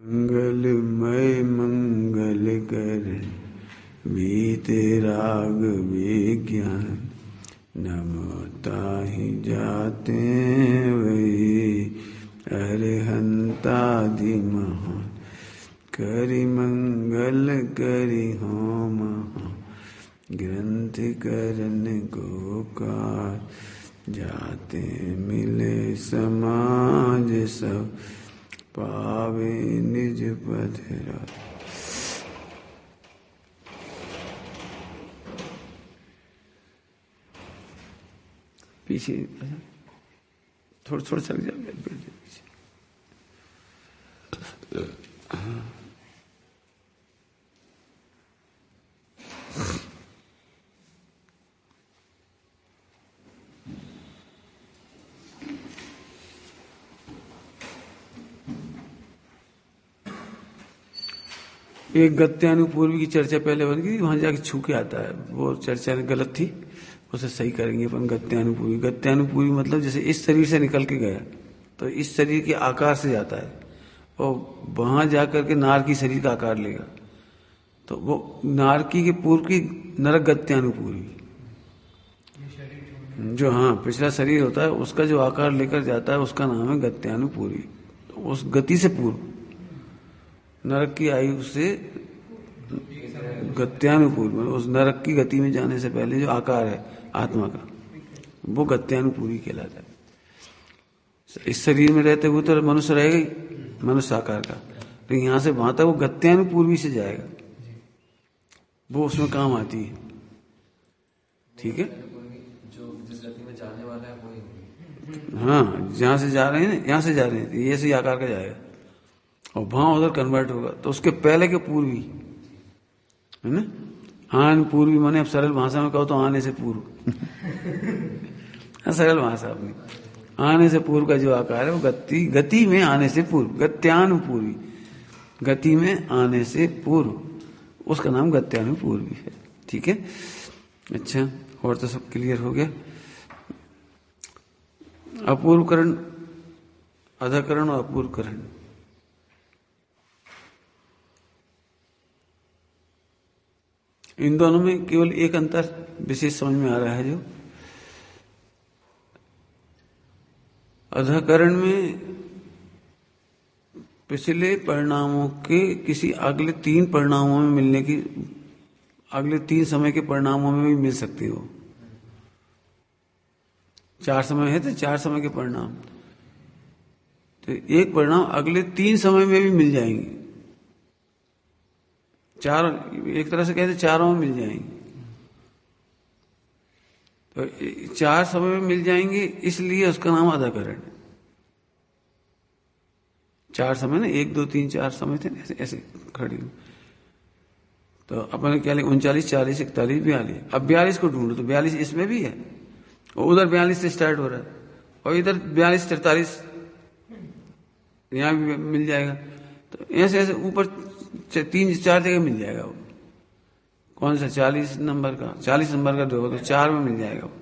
मंगलमय मंगल कर बीते राग विज्ञान, नमता ही जाते वही अरहंतादि महान। करि मंगल करि हो महा ग्रंथ करन गोकार, जाते मिले समाज सब पावे निज पद राज। पीछे थोड़ा थोड़ा चल जाओगे पीछे। हाँ। एक गत्यानुपूर्वी की चर्चा पहले बन गई, वहां जाके छू के आता है, वो चर्चा गलत थी, उसे सही करेंगे अपन। गत्यानुपूर्वी, गत्यानुपूर्वी मतलब जैसे इस शरीर से निकल के गया तो इस शरीर के आकार से जाता है और वहां जाकर के नारकी शरीर का आकार लेगा, तो वो नारकी के पूर्व की नरक गत्यानुपूर्वी, जो हाँ पिछला शरीर होता है उसका जो आकार लेकर जाता है उसका नाम है गत्यानुपूर्वी। तो उस गति से पूर्व नरक की आयु से गत्यानुपूर्वी, उस नरक की गति में जाने से पहले जो आकार है आत्मा का वो गत्यानुपूर्वी कहलाता है। इस शरीर में रहते हुए तो मनुष्य रहेगा ही, मनुष्य आकार का, लेकिन यहां से वहां तक वो गत्यानुपूर्वी से जाएगा, वो उसमें काम आती है। ठीक है, जो जिस गति में जाने वाला है वही। हाँ, जहां से जा रहे हैं ना, यहां से जा रहे हैं ये ऐसे आकार का जाएगा और वहां उधर कन्वर्ट होगा, तो उसके पहले के पूर्वी है ना। आन पूर्वी माने अब सरल भाषा में कहो तो आने से पूर्व सरल भाषा अपनी, आने से पूर्व का जो आकार है वो गति में आने से पूर्व, गत्यानुपूर्वी, गति में आने से पूर्व, उसका नाम गत्यानुपूर्वी है। ठीक है, अच्छा, और तो सब क्लियर हो गया। अपूर्वकरण, अधकरण और अपूर्वकरण, इन दोनों में केवल एक अंतर विशेष समझ में आ रहा है, जो अधकरण में पिछले परिणामों के किसी अगले 3 परिणामों में मिलने की, अगले 3 समय के परिणामों में भी मिल सकती हो। 4 समय है तो 4 समय के परिणाम, तो एक परिणाम अगले 3 समय में भी मिल जाएंगे। 4, एक तरह से कहते 4 में मिल जाएंगे, तो 4 समय में मिल जाएंगे, इसलिए उसका नाम अधकरण है। 4 समय ना, 1 2 3 4 समय थे ऐसे ऐसे खड़ी, तो अपन क्या लिया 39 40 41 42, अब 42 को ढूंढो तो 42 इसमें भी है और उधर 42 से स्टार्ट हो रहा है और इधर 42 43 यहां भी मिल जाएगा, तो ऐसे ऐसे ऊपर 3-4 जगह मिल जाएगा वो। कौन सा 40 नंबर का, 40 नंबर का दो तो 4 में मिल जाएगा वो,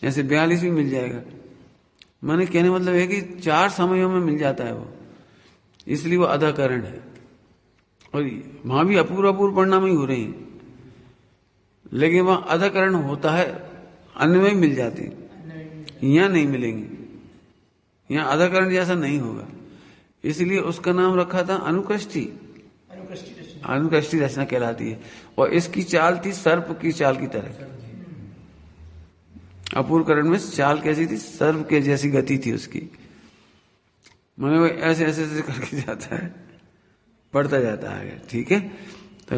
ऐसे 42 भी मिल जाएगा। मैंने कहने मतलब है कि 4 समयों में मिल जाता है वो, इसलिए वो अधकरण है। और वहां भी अपूर्व अपूर्व परिणाम ही हो रहे हैं, लेकिन वहां अधकरण होता है, अन्य में मिल जाते हैं, यहां नहीं मिलेंगे, यहां अधकरण जैसा नहीं होगा, इसलिए उसका नाम रखा था अनुकृष्टि। अनुकृष्टि रचना कहलाती है, और इसकी चाल थी सर्प की चाल की तरह। अपूर्वकरण में चाल कैसी थी, सर्प के जैसी गति थी उसकी, माने वो ऐसे ऐसे ऐसे करके जाता है, बढ़ता जाता है। ठीक है, तो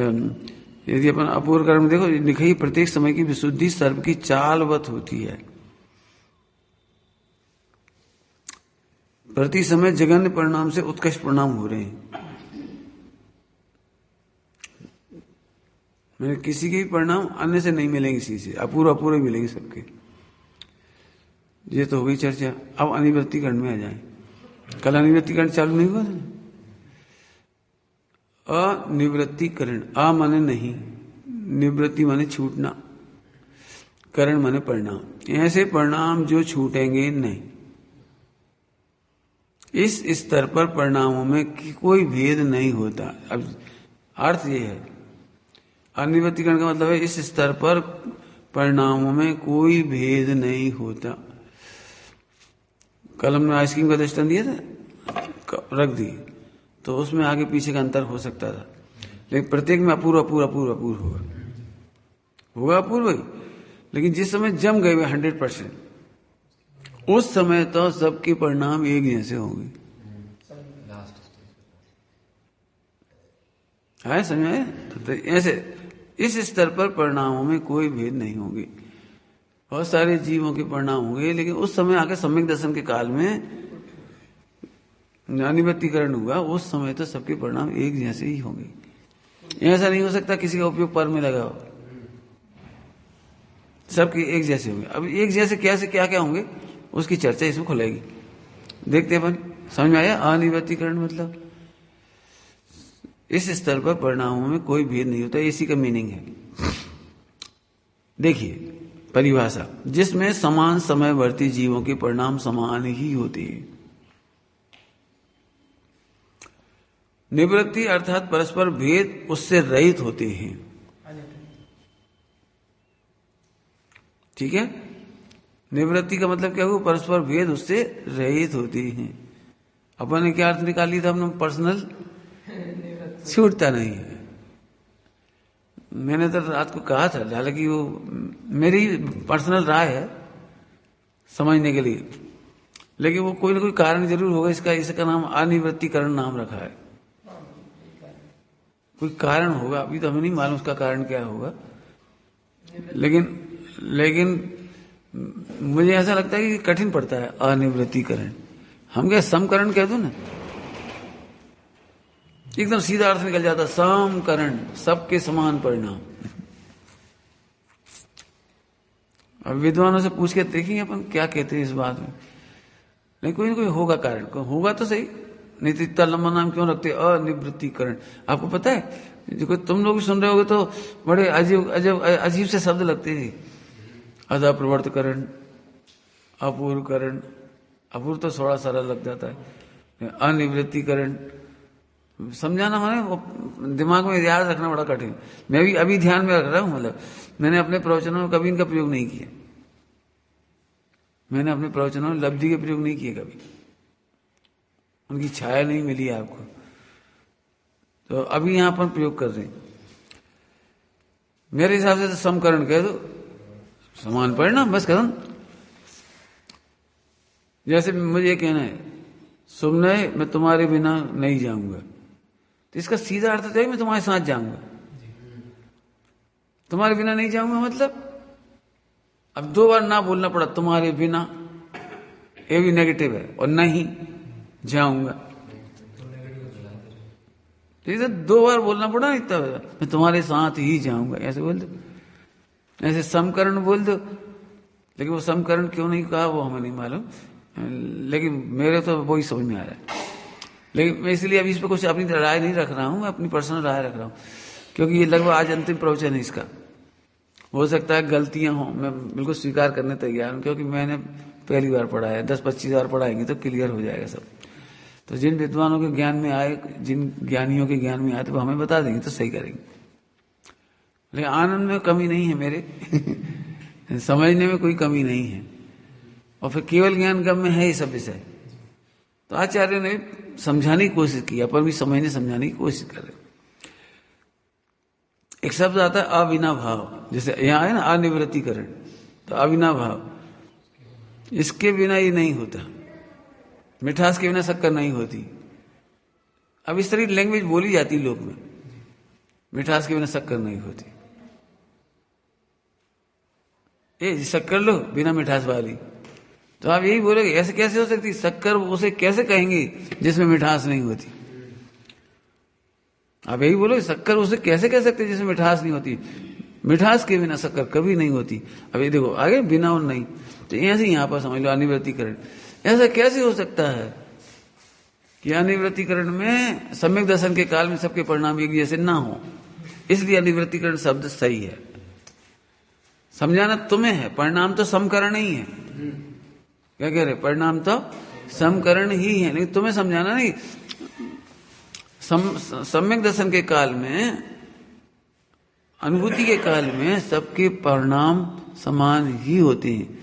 यदि अपन अपूर्वकरण में देखो, लिखी प्रत्येक समय की विशुद्धि सर्प की चालवत होती है, प्रति समय जघन्य परिणाम से उत्कृष्ट परिणाम हो रहे हैं। मैंने किसी के भी परिणाम अन्य से नहीं मिलेंगे, किसी से अपूर्व अपूर्व मिलेंगे सबके। ये तो हो गई चर्चा। अब अनिवृत्तिकरण में आ जाए। कल अनिवृत्तिकरण चालू नहीं हुआ था। अनिवृत्तिकरण, अ माने नहीं, निवृत्ति माने छूटना, करण माने परिणाम, ऐसे परिणाम जो छूटेंगे नहीं। इस स्तर पर परिणामों में कोई भेद नहीं होता। अब अर्थ ये है, अनिवर्तीकरण का मतलब है इस स्तर पर परिणामों में कोई भेद नहीं होता। कल हमने आइसक्रीम का दृष्टांत दिया था, रख दी तो उसमें आगे पीछे का अंतर हो सकता था, लेकिन प्रत्येक में अपूर्व अपूर्व अपूर्व अपूर्व होगा अपूर्व ही। लेकिन जिस समय जम गए वे 100%, उस समय तो सबके परिणाम एक जैसे होंगे। है समझ में? तो ऐसे इस स्तर पर परिणामों में कोई भेद नहीं होंगे। बहुत सारे जीवों के परिणाम होंगे, लेकिन उस समय आके सम्यक दर्शन के काल में अनिवर्तीकरण हुआ, उस समय तो सबके परिणाम एक जैसे ही होंगे। ऐसा नहीं हो सकता किसी का उपयोग पर में लगा हो, सबके एक जैसे होंगे। अब एक जैसे कैसे क्या क्या होंगे उसकी चर्चा इसमें खुलेगी, देखते हैं अपन। समझ में आया? अनिवर्तीकरण मतलब इस स्तर पर परिणामों में कोई भेद नहीं होता, इसी का मीनिंग है। देखिए परिभाषा, जिसमें समान समयवर्ती जीवों के परिणाम समान ही होते हैं। निवृत्ति अर्थात परस्पर भेद उससे रहित होते हैं। ठीक है, निवृत्ति का मतलब क्या हुआ? परस्पर भेद उससे रहित होते हैं। अपन ने क्या अर्थ निकाल लिया था हमने? पर्सनल छूटता नहीं है। मैंने तो रात को कहा था, हालांकि वो मेरी पर्सनल राय है समझने के लिए, लेकिन वो कोई ना कोई कारण जरूर होगा इसका नाम अनिवृत्तीकरण नाम रखा है। कोई कारण होगा, अभी तो हमें नहीं मालूम उसका कारण क्या होगा, लेकिन मुझे ऐसा लगता है कि कठिन पड़ता है अनिवृत्तीकरण। हम क्या समकरण कह दो ना, एकदम सीधा अर्थ निकल जाता, समकरण, सबके समान परिणाम। अब विद्वानों से पूछ के देखेंगे अपन क्या कहते हैं इस बात में, लेकिन कोई ना कोई होगा कारण, होगा तो सही, नहीं तो इतना लंबा नाम क्यों रखते अनिवृत्तीकरण? आपको पता है, देखो तुम लोग सुन रहे होगे तो बड़े अजीब से शब्द लगते हैं। अदा प्रवर्तकरण, अपूर्वकरण, अपूर्व तो थोड़ा सरल लग जाता है, अनिवृत्तीकरण समझाना माने दिमाग में याद रखना बड़ा कठिन। मैं भी अभी ध्यान में रख रहा हूं, मतलब मैंने अपने प्रवचनों में कभी इनका प्रयोग नहीं किया। मैंने अपने प्रवचनों में लब्धि के प्रयोग नहीं किए कभी, उनकी छाया नहीं मिली आपको, तो अभी यहां पर प्रयोग कर रहे हैं। मेरे हिसाब से तो समकरण कह दो, समान परिणाम, बस कदम। जैसे मुझे कहना है सुमने मैं तुम्हारे बिना नहीं जाऊंगा, तो इसका सीधा अर्थ है मैं तुम्हारे साथ जाऊंगा। तुम्हारे बिना नहीं जाऊंगा मतलब अब 2 बार ना बोलना पड़ा, तुम्हारे बिना, ये भी नेगेटिव है, और नहीं जाऊंगा, ठीक है, 2 बार बोलना पड़ा नहीं, तब मैं तुम्हारे साथ ही जाऊंगा, ऐसे बोल दो। ऐसे समकरण बोल दो, लेकिन वो समकरण क्यों नहीं कहा वो हमें नहीं मालूम, लेकिन मेरे तो वही समझ में आ रहा है। लेकिन मैं इसलिए अभी इस पर कुछ अपनी राय नहीं रख रहा हूं, मैं अपनी पर्सनल राय रख रहा हूं, क्योंकि ये लगभग आज अंतिम प्रवचन है इसका। हो सकता है गलतियां हों, मैं बिल्कुल स्वीकार करने तैयार हूं, क्योंकि मैंने पहली बार पढ़ा है, 10-25 बार पढ़ाएंगे तो क्लियर हो जाएगा सब। तो जिन विद्वानों के ज्ञान में आए, जिन ज्ञानियों के ज्ञान में आए, तो वो हमें बता देंगे तो सही करेंगे। लेकिन आनंद में कमी नहीं है मेरे समझने में कोई कमी नहीं है, और फिर केवल ज्ञान गम में है ये सब विषय। तो आचार्य ने समझाने की कोशिश की, अपन भी समझाने की कोशिश कर रहे। एक शब्द आता है अविनाभाव, जैसे यहां है ना अनिवृत्तीकरण, तो अविनाभाव, इसके बिना ये नहीं होता। मिठास के बिना शक्कर नहीं होती। अब इस तरह की लैंग्वेज बोली जाती लोक में, मिठास के बिना शक्कर नहीं होती। ये शक्कर लो बिना मिठास वाली, तो आप यही बोलोगे ऐसे कैसे हो सकती शक्कर, उसे कैसे कहेंगे जिसमें मिठास नहीं होती? आप यही बोलोगे शक्कर उसे कैसे कह सकते जिसमें मिठास नहीं होती? मिठास के बिना शक्कर कभी नहीं होती। अब ये देखो आगे बिना और नहीं, तो ऐसे यहां पर समझ लो अनिवृत्तीकरण। ऐसा कैसे हो सकता है कि अनिवृत्तीकरण में सम्यक दर्शन के काल में सबके परिणाम एक जैसे ना हो? इसलिए अनिवृत्तीकरण शब्द सही है। समझाना तुम्हें है, परिणाम तो समकरण ही है। क्या कह रहे? परिणाम तो समकरण ही है। लेकिन तुम्हें समझाना नहीं, सम्यक दर्शन के काल में, अनुभूति के काल में सबके परिणाम समान ही होते हैं।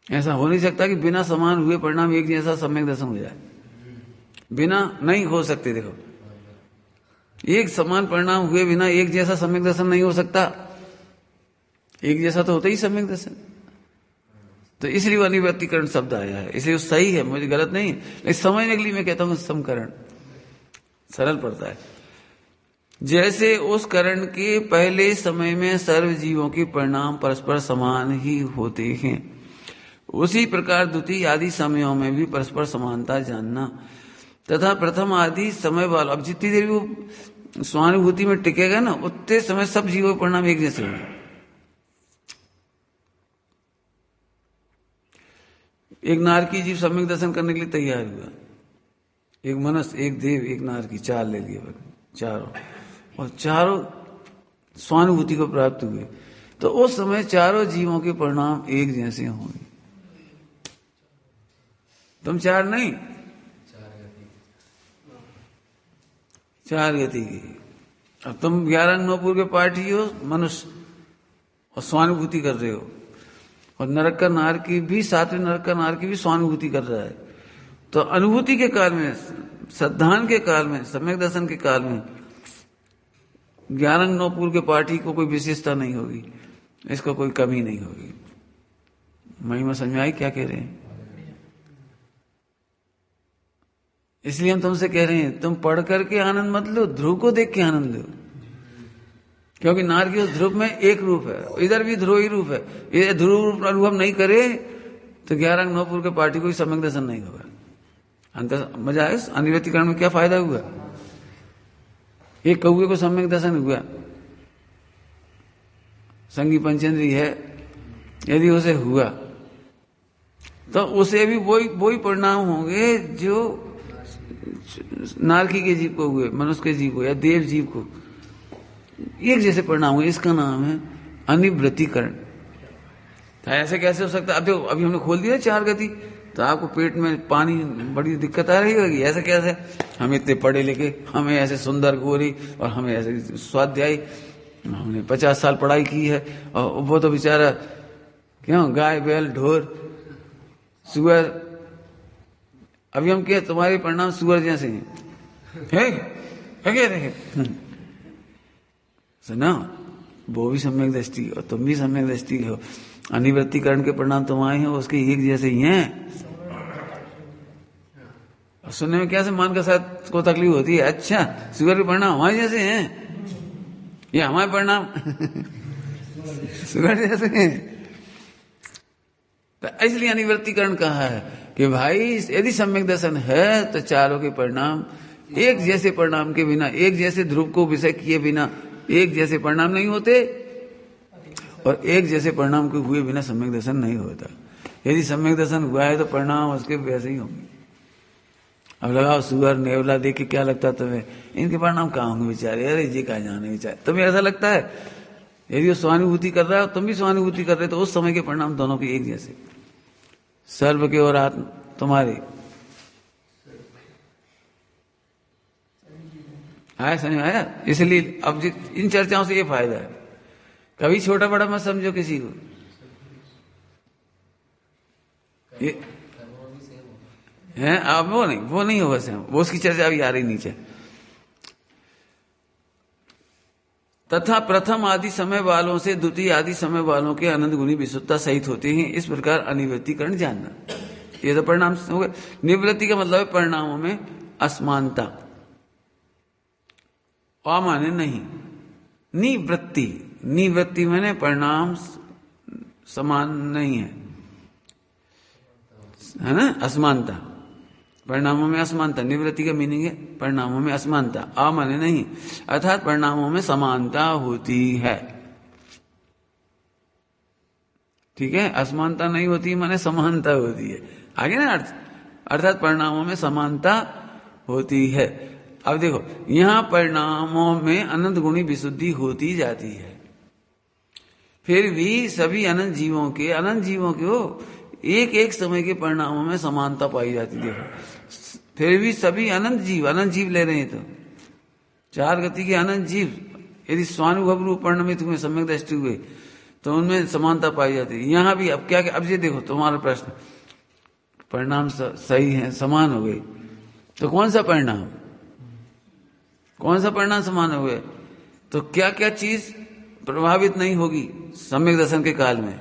ऐसा हो नहीं सकता कि बिना समान हुए परिणाम एक जैसा सम्यक दर्शन हो जाए, बिना नहीं हो सकते। देखो, एक समान परिणाम हुए बिना एक जैसा सम्यक दर्शन नहीं हो सकता। एक जैसा तो होता ही सम्यक दर्शन। तो इसलिए अनिवर्तीकरण शब्द आया है, इसलिए सही है, मुझे गलत नहीं है। लेकिन समझने के लिए मैं कहता हूं समकरण सरल पड़ता है। जैसे उस करण के पहले समय में सर्व जीवों के परिणाम परस्पर समान ही होते हैं, उसी प्रकार द्वितीय आदि समयों में भी परस्पर समानता जानना तथा प्रथम आदि समय वाला, अब जितनी देर वो स्वानुभूति में टिकेगा ना, उतने समय सब जीवों के परिणाम एक जैसे होंगे। एक नारकी जीव सम्यक दर्शन करने के लिए तैयार हुआ, एक मनुष्य, एक देव, एक नारकी, चार ले लिए चारों, और चारों स्वानुभूति को प्राप्त हुए, तो उस समय चारों जीवों के परिणाम एक जैसे होंगे। तुम चार नहीं, चार गति की। अब तुम 11 नौपुर के पाठी हो मनुष्य, और स्वानुभूति कर रहे हो, और नरक का नार की भी, सातवें नरक का नार की भी स्वानुभूति कर रहा है। तो अनुभूति के काल में, श्रद्धान के काल में, सम्यक दर्शन के काल में 11 नौपुर के पाठी को कोई विशेषता नहीं होगी, इसको कोई कमी नहीं होगी। महिमा समझ में आई क्या कह रहे हैं? इसलिए हम तुमसे कह रहे हैं, तुम पढ़ करके आनंद मत लो, ध्रुव को देख के आनंद लो। क्योंकि नार की उस ध्रुव में एक रूप है, इधर भी ध्रुव ही रूप है। ये ध्रुव रूप अनुभव नहीं करे तो 11 नौपुर के पार्टी को सम्यक दर्शन नहीं होगा। अंतर मजा है। अनिवर्तीकरण में क्या फायदा हुआ? एक कौवे को सम्यक दर्शन हुआ, संगी पंचेंद्री है, यदि उसे हुआ तो उसे भी वही परिणाम होंगे जो नारकी के जीव को हुए, मनुष्य के जीव को या देव जीव को, एक जैसे परिणाम हुए। इसका नाम है अनिवृत्तीकरण। तो ऐसे कैसे हो सकता है? अब देखो, अभी हमने खोल दिया 4 गति, तो आपको पेट में पानी बड़ी दिक्कत आ रही होगी। ऐसे कैसे? हम इतने पढ़े लिखे, हमें ऐसे सुंदर गोरी, और हमें ऐसे स्वाध्यायी, हमने 50 साल पढ़ाई की है, और वो तो बेचारा क्यों गाय बैल ढोर सुअर, अभी हम क्या तुम्हारे परिणाम सुअर जैसे हैं, है? सुना, वो भी सम्यक दृष्टि और तुम भी सम्यक दृष्टि हो। अनिवर्तीकरण के परिणाम तुम्हारे हैं, उसके एक जैसे ही हैं। सुनने में क्या से मान के साथ को तकलीफ होती है, अच्छा सुअर के परिणाम हमारे जैसे हैं, ये हमारे परिणाम सुअर जैसे हैं। तो इसलिए अनिवर्तीकरण कहा है कि भाई यदि सम्यक दर्शन है तो चारों के परिणाम एक जैसे परिणाम के बिना, एक जैसे ध्रुव को विषय किए बिना एक जैसे परिणाम नहीं होते, और एक जैसे परिणाम के हुए बिना सम्यक दर्शन नहीं होता। यदि सम्यक दर्शन हुआ है तो परिणाम उसके वैसे ही होंगे। अब लगाओ सुअर नेवला देख के क्या लगता है तुम्हें? इनके परिणाम कहाँ होंगे बेचारे, अरे जी कहाँ जाने बेचारे। तुम्हें ऐसा लगता है? यदि वो स्वानुभूति कर रहा है तुम भी स्वानुभूति कर रहे, तो उस समय के परिणाम दोनों के एक जैसे, सर्व के और आत्म तुम्हारे। आया समझ में आया? इसलिए अब इन चर्चाओं से ये फायदा है, कभी छोटा बड़ा मत समझो किसी को। ये है अब वो नहीं होगा सेम, वो उसकी चर्चा अभी आ रही नीचे। तथा प्रथम आदि समय वालों से द्वितीय आदि समय वालों के अनंत गुणी विशुद्धता सहित होते हैं, इस प्रकार अनिवर्तीकरण जानना। ये तो परिणाम हो गए। निवृत्ति का मतलब है परिणामों में असमानता, अमान्य नहीं। निवृत्ति, निवृत्ति मैंने परिणाम समान नहीं है ना, असमानता, परिणामों में असमानता। निवृत्ति का मीनिंग है परिणामों में असमानता, अमान्य नहीं, अर्थात परिणामों में समानता होती है। ठीक है, असमानता नहीं होती माने समानता होती है, आगे ना अर्थ, अर्थात परिणामों में समानता होती है। अब देखो, यहां परिणामों में अनंत गुणी विशुद्धि होती जाती है, फिर भी सभी अनंत जीवों के एक एक समय के परिणामों में समानता पाई जाती है। फिर भी सभी अनंत जीव ले रहे हैं। तो चार गति के अनंत जीव यदि स्वानुभव रूप परिणमित हुए, सम्यक दृष्टि हुए, तो उनमें समानता पाई जाती है। यहां भी अब क्या, अब ये देखो तुम्हारा प्रश्न, परिणाम सही है, समान हो गए, तो कौन सा परिणाम समान हो गए? तो क्या क्या चीज प्रभावित नहीं होगी सम्यक दर्शन के काल में?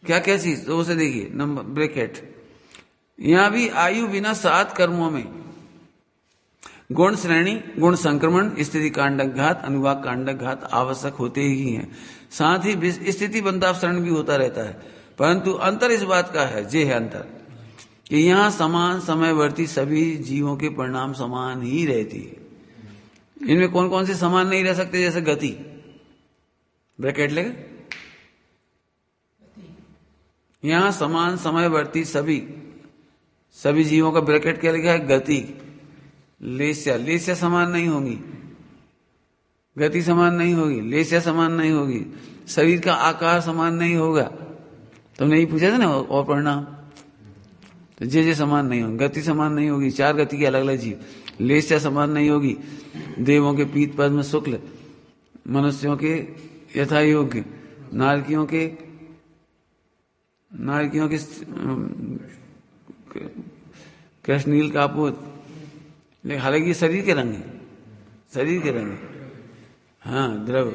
क्या क्या चीज? तो उसे देखिए, नंबर ब्रैकेट, यहां भी आयु बिना 7 कर्मों में गुण श्रेणी, गुण संक्रमण, स्थिति कांडघात, अनुवाक कांडघात आवश्यक होते ही हैं। साथ ही स्थिति बंधावसरण भी होता रहता है, परंतु अंतर इस बात का है, जे है अंतर, कि यहां समान समयवर्ती सभी जीवों के परिणाम समान ही रहती है। इनमें कौन कौन से समान नहीं रह सकते? जैसे गति, ब्रैकेट लेगा, यहां समान समयवर्ती सभी जीवों का ब्रैकेट क्या लिखा है? गति, लेस्या समान नहीं होगी, गति समान नहीं होगी, लेस्या समान नहीं होगी, शरीर का आकार समान नहीं होगा। तुमने यही पूछा था ना, और परिणाम तो जे समान नहीं होंगे, गति समान नहीं होगी, 4 गति के अलग अलग जीव, लेस्या समान नहीं होगी, देवों के पीत पद्म शुक्ल, मनुष्यों के यथा योग्य, नारकियों के कृष्णनील कापूत, लेकिन हालांकि शरीर के रंग है, हाँ द्रव,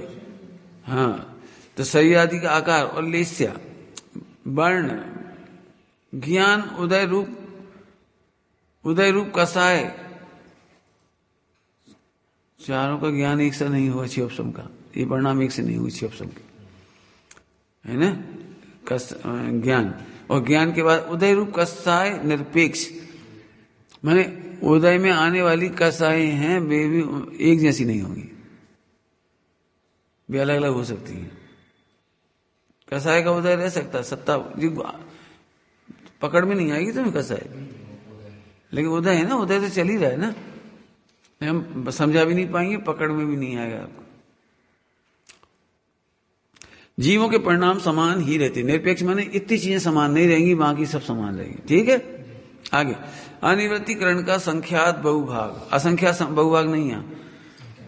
हाँ, तो शरीर आदि का आकार और लेस्या, वर्ण, ज्ञान, उदय रूप कसाय, चारों का ज्ञान एक से नहीं हुआ क्षयोपशम का, ये परिणाम एक से नहीं हुई क्षयोपशम की, है ना, ज्ञान, और ज्ञान के बाद उदय रूप कसाय निरपेक्ष, माने उदय में आने वाली कसाएं हैं, वे भी एक जैसी नहीं होंगी, वे अलग अलग हो सकती हैं। कसाय का उदय रह सकता, सत्ता पकड़ में नहीं आएगी तुम्हें कसाय, लेकिन उदय है ना, उदय तो चल ही रहा है ना, हम समझा भी नहीं पाएंगे, पकड़ में भी नहीं आएगा आपको। जीवों के परिणाम समान ही रहते, निरपेक्ष माने इतनी चीजें समान नहीं रहेंगी, बाकी सब समान रहेंगी। ठीक है, आगे अनिवृत्तिकरण का संख्यात बहुभाग, असंख्यात बहुभाग नहीं है,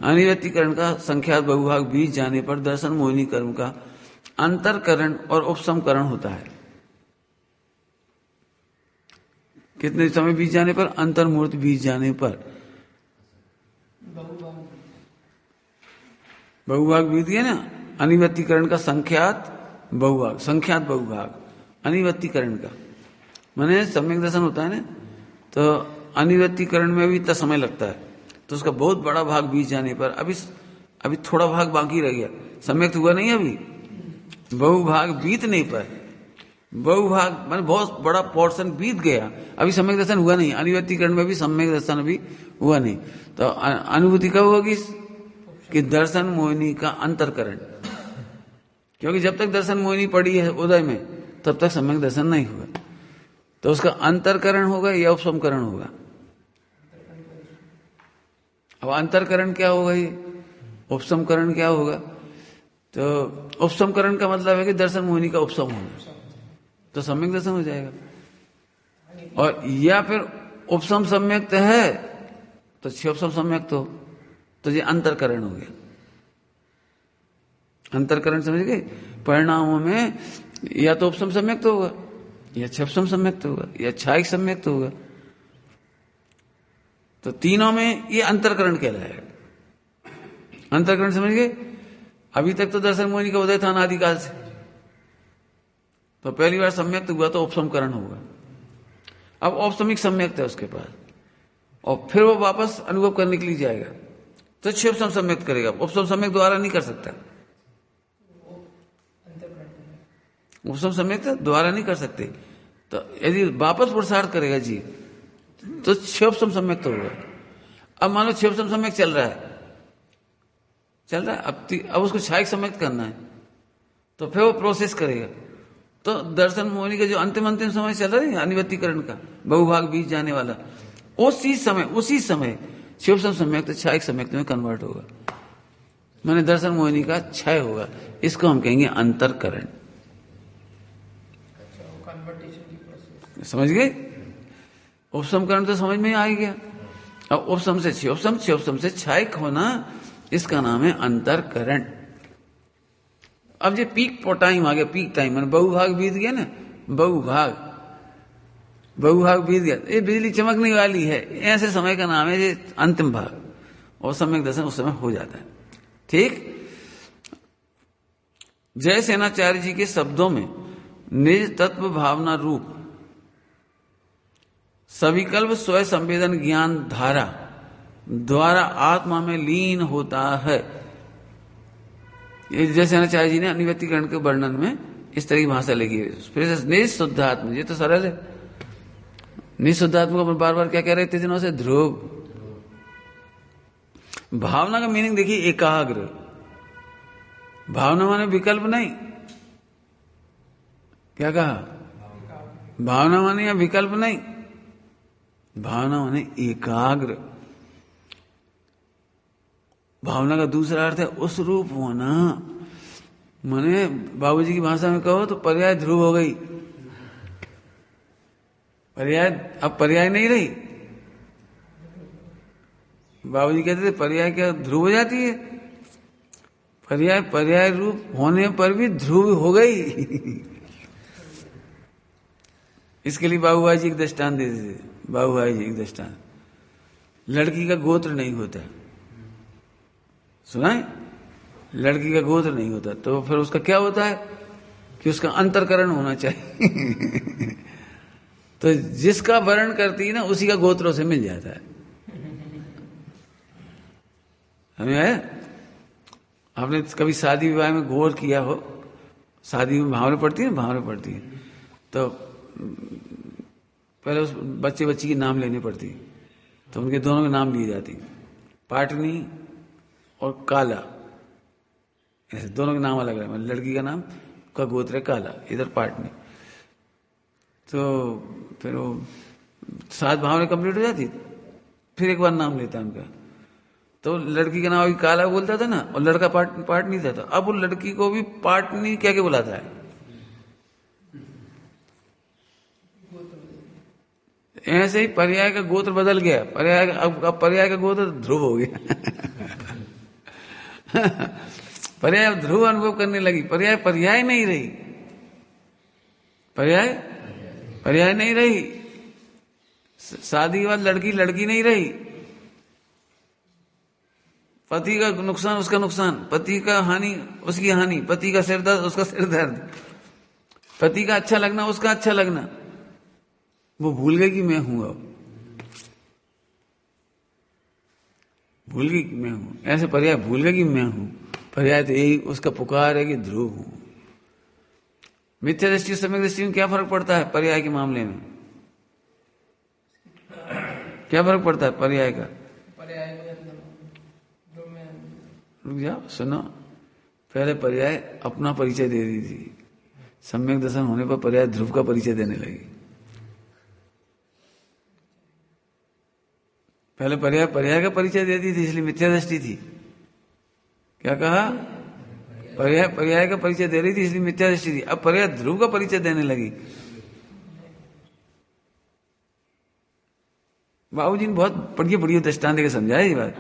अनिवृत्तिकरण का संख्यात बहुभाग बीत जाने पर दर्शन मोहिनी कर्म का अंतरकरण और उपसमकरण होता है। कितने समय बीत जाने पर? अंतर्मूर्त बीत जाने पर, बहुभाग बीत गया ना, अनिवृत्तिकरण का संख्यात बहुभाग, अनिवृत्तिकरण का माने सम्यक दर्शन होता है ना, तो अनिवृत्तिकरण में भी इतना समय लगता है, तो उसका बहुत बड़ा भाग बीत जाने पर अभी थोड़ा भाग बाकी रह गया, सम्यक हुआ नहीं, अभी बहुभाग बीतने पर, बहुभाग माने बहुत बड़ा पोर्शन बीत गया, अभी सम्यक दर्शन हुआ नहीं, अनिवृत्तिकरण में भी सम्यक दर्शन अभी हुआ नहीं, तो अनुभूति कब होगी? कि दर्शन मोहिनी का अंतरकरण, क्योंकि जब तक दर्शन मोहिनी पड़ी है उदय में, तब तक सम्यक दर्शन नहीं हुआ, तो उसका अंतरकरण होगा या उपसमकरण होगा? अब अंतरकरण क्या होगा, ये उपसमकरण क्या होगा? तो उपसमकरण का मतलब है कि दर्शन मोहिनी का उपसम होना, तो सम्यक दर्शन हो जाएगा। और या फिर उपसम सम्यक्त है तो क्षयोपसम सम्यक्त हो, तो ये अंतरकरण हो गया। अंतरकरण समझ गए? परिणामों में या तो उपसम सम्यक्त होगा, या क्षयोपसम सम्यक्त होगा, या क्षायिक सम्यक्त होगा, तो तीनों में ये अंतरकरण कहलाएगा। अंतरकरण समझ गए? अभी तक तो दर्शन मोहिनी का उदय था अनादिकाल से, तो पहली बार सम्यक्त हुआ तो उपसमकरण होगा, अब औपसमिक सम्यक्त है उसके पास, और फिर वो वापस अनुभव करने के लिए जाएगा तो क्षयोपसम सम्यक्त करेगा, उपसम सम्यक्त द्वारा नहीं कर सकता, उपसम सम्यक्त द्वारा नहीं कर सकते, तो यदि वापस पुरुषार्थ करेगा जी तो क्षयोपसम सम्यक्त होगा। अब मान लो क्षयोपसम सम्यक्त चल रहा है, अब उसको क्षायिक सम्यक्त करना है, तो फिर वो प्रोसेस करेगा, तो दर्शन मोहिनी का जो अंतिम समय चल रहा है अनिवृत्तिकरण का बहुभाग बीत जाने वाला, उसी समय क्षयोपसम सम्यक्त क्षायिक सम्यक्त में कन्वर्ट होगा, माने दर्शन मोहिनी का क्षय होगा, इसको हम कहेंगे अंतरकरण। समझ गए? उपसम करण तो समझ में आ ही गया। अब उपसम से क्षयोपसम, क्षयोपसम से क्षायक होना, इसका नाम है अंतरकरण। अब ये पीक टाइम आ गया, पीक टाइम मैंने बहुभाग बीत गया ना, बहुभाग बीत गया, ये बिजली चमकने वाली है, ऐसे समय का नाम है ये अंतिम भाग, और सम्यक दर्शन उस समय हो जाता है। ठीक। जय सेनाचार्य जी के शब्दों में निज तत्व भावना रूप सविकल्प स्वयं संवेदन ज्ञान धारा द्वारा आत्मा में लीन होता है। ये जय सेनाचार्य जी ने अनिव्यक्तिकरण के वर्णन में इस तरह की भाषा लिखी है। फिर निज शुद्धात्मा, ये तो सरल है। निज शुद्धात्मा को बार बार क्या कह रहे थे दिनों से? ध्रुव। भावना का मीनिंग देखिए, एकाग्र। भावना माने विकल्प नहीं। क्या कहा? भावना माने या विकल्प नहीं, भावना माने एकाग्र। भावना का दूसरा अर्थ है उस रूप होना। माने बाबूजी की भाषा में कहो तो पर्याय ध्रुव हो गई। पर्याय अब पर्याय नहीं रही। बाबूजी कहते थे पर्याय क्या ध्रुव हो जाती है? पर्याय रूप होने पर भी ध्रुव हो गई। इसके लिए बाबूभाई जी एक दृष्टांत देते थे। बाबूभाई जी एक दृष्टांत, लड़की का गोत्र नहीं होता, सुना है? लड़की का गोत्र नहीं होता, तो फिर उसका क्या होता है कि उसका अंतरकरण होना चाहिए। तो जिसका वर्ण करती है ना, उसी का गोत्रों से मिल जाता है। हमें आपने कभी शादी विवाह में गौर किया हो? शादी में भावना पड़ती है ना, भावना पड़ती है, तो पहले उस बच्ची की नाम लेनी पड़ती, तो उनके दोनों के नाम लिए जाती, पाटनी और काला, ऐसे दोनों के नाम अलग अलग। लड़की का नाम का गोत्र है काला, इधर पाटनी। तो फिर वो 7 भावना कंप्लीट हो जाती, फिर एक बार नाम लेता है उनका। तो लड़की का नाम अभी काला बोलता था ना, और लड़का पाटनी था। अब वो लड़की को भी पाटनी क्या क्या बुलाता है। ऐसे ही पर्याय का गोत्र बदल गया। अब पर्याय का गोत्र ध्रुव हो गया। पर्याय अब ध्रुव अनुभव करने लगी। पर्याय नहीं रही। पर्याय नहीं रही। शादी के बाद लड़की नहीं रही। पति का नुकसान उसका नुकसान, पति का हानि उसकी हानि, पति का सिर दर्द उसका सिर दर्द, पति का अच्छा लगना उसका अच्छा लगना। वो भूल गई कि मैं हूं। अब भूल गई कि मैं हूं। ऐसे पर्याय भूल गई कि मैं हूं। पर्याय तो यही उसका पुकार है कि ध्रुव हूं। मिथ्या दृष्टि सम्यक दृष्टि में क्या फर्क पड़ता है? पर्याय के मामले में क्या फर्क पड़ता है पर्याय का? रुक जाओ, सुनो। पहले पर्याय अपना परिचय दे दी थी, सम्यक दर्शन होने पर पर्याय ध्रुव का परिचय देने लगी। पहले पर्याय का परिचय देती थी, इसलिए मिथ्या दृष्टि थी। क्या कहा? पर्याय का परिचय दे रही थी, इसलिए मिथ्या दृष्टि थी। अब पर्याय ध्रुव का परिचय देने लगी। बाबूजी ने बहुत बढ़िया दृष्टांत देकर समझाया ये बात।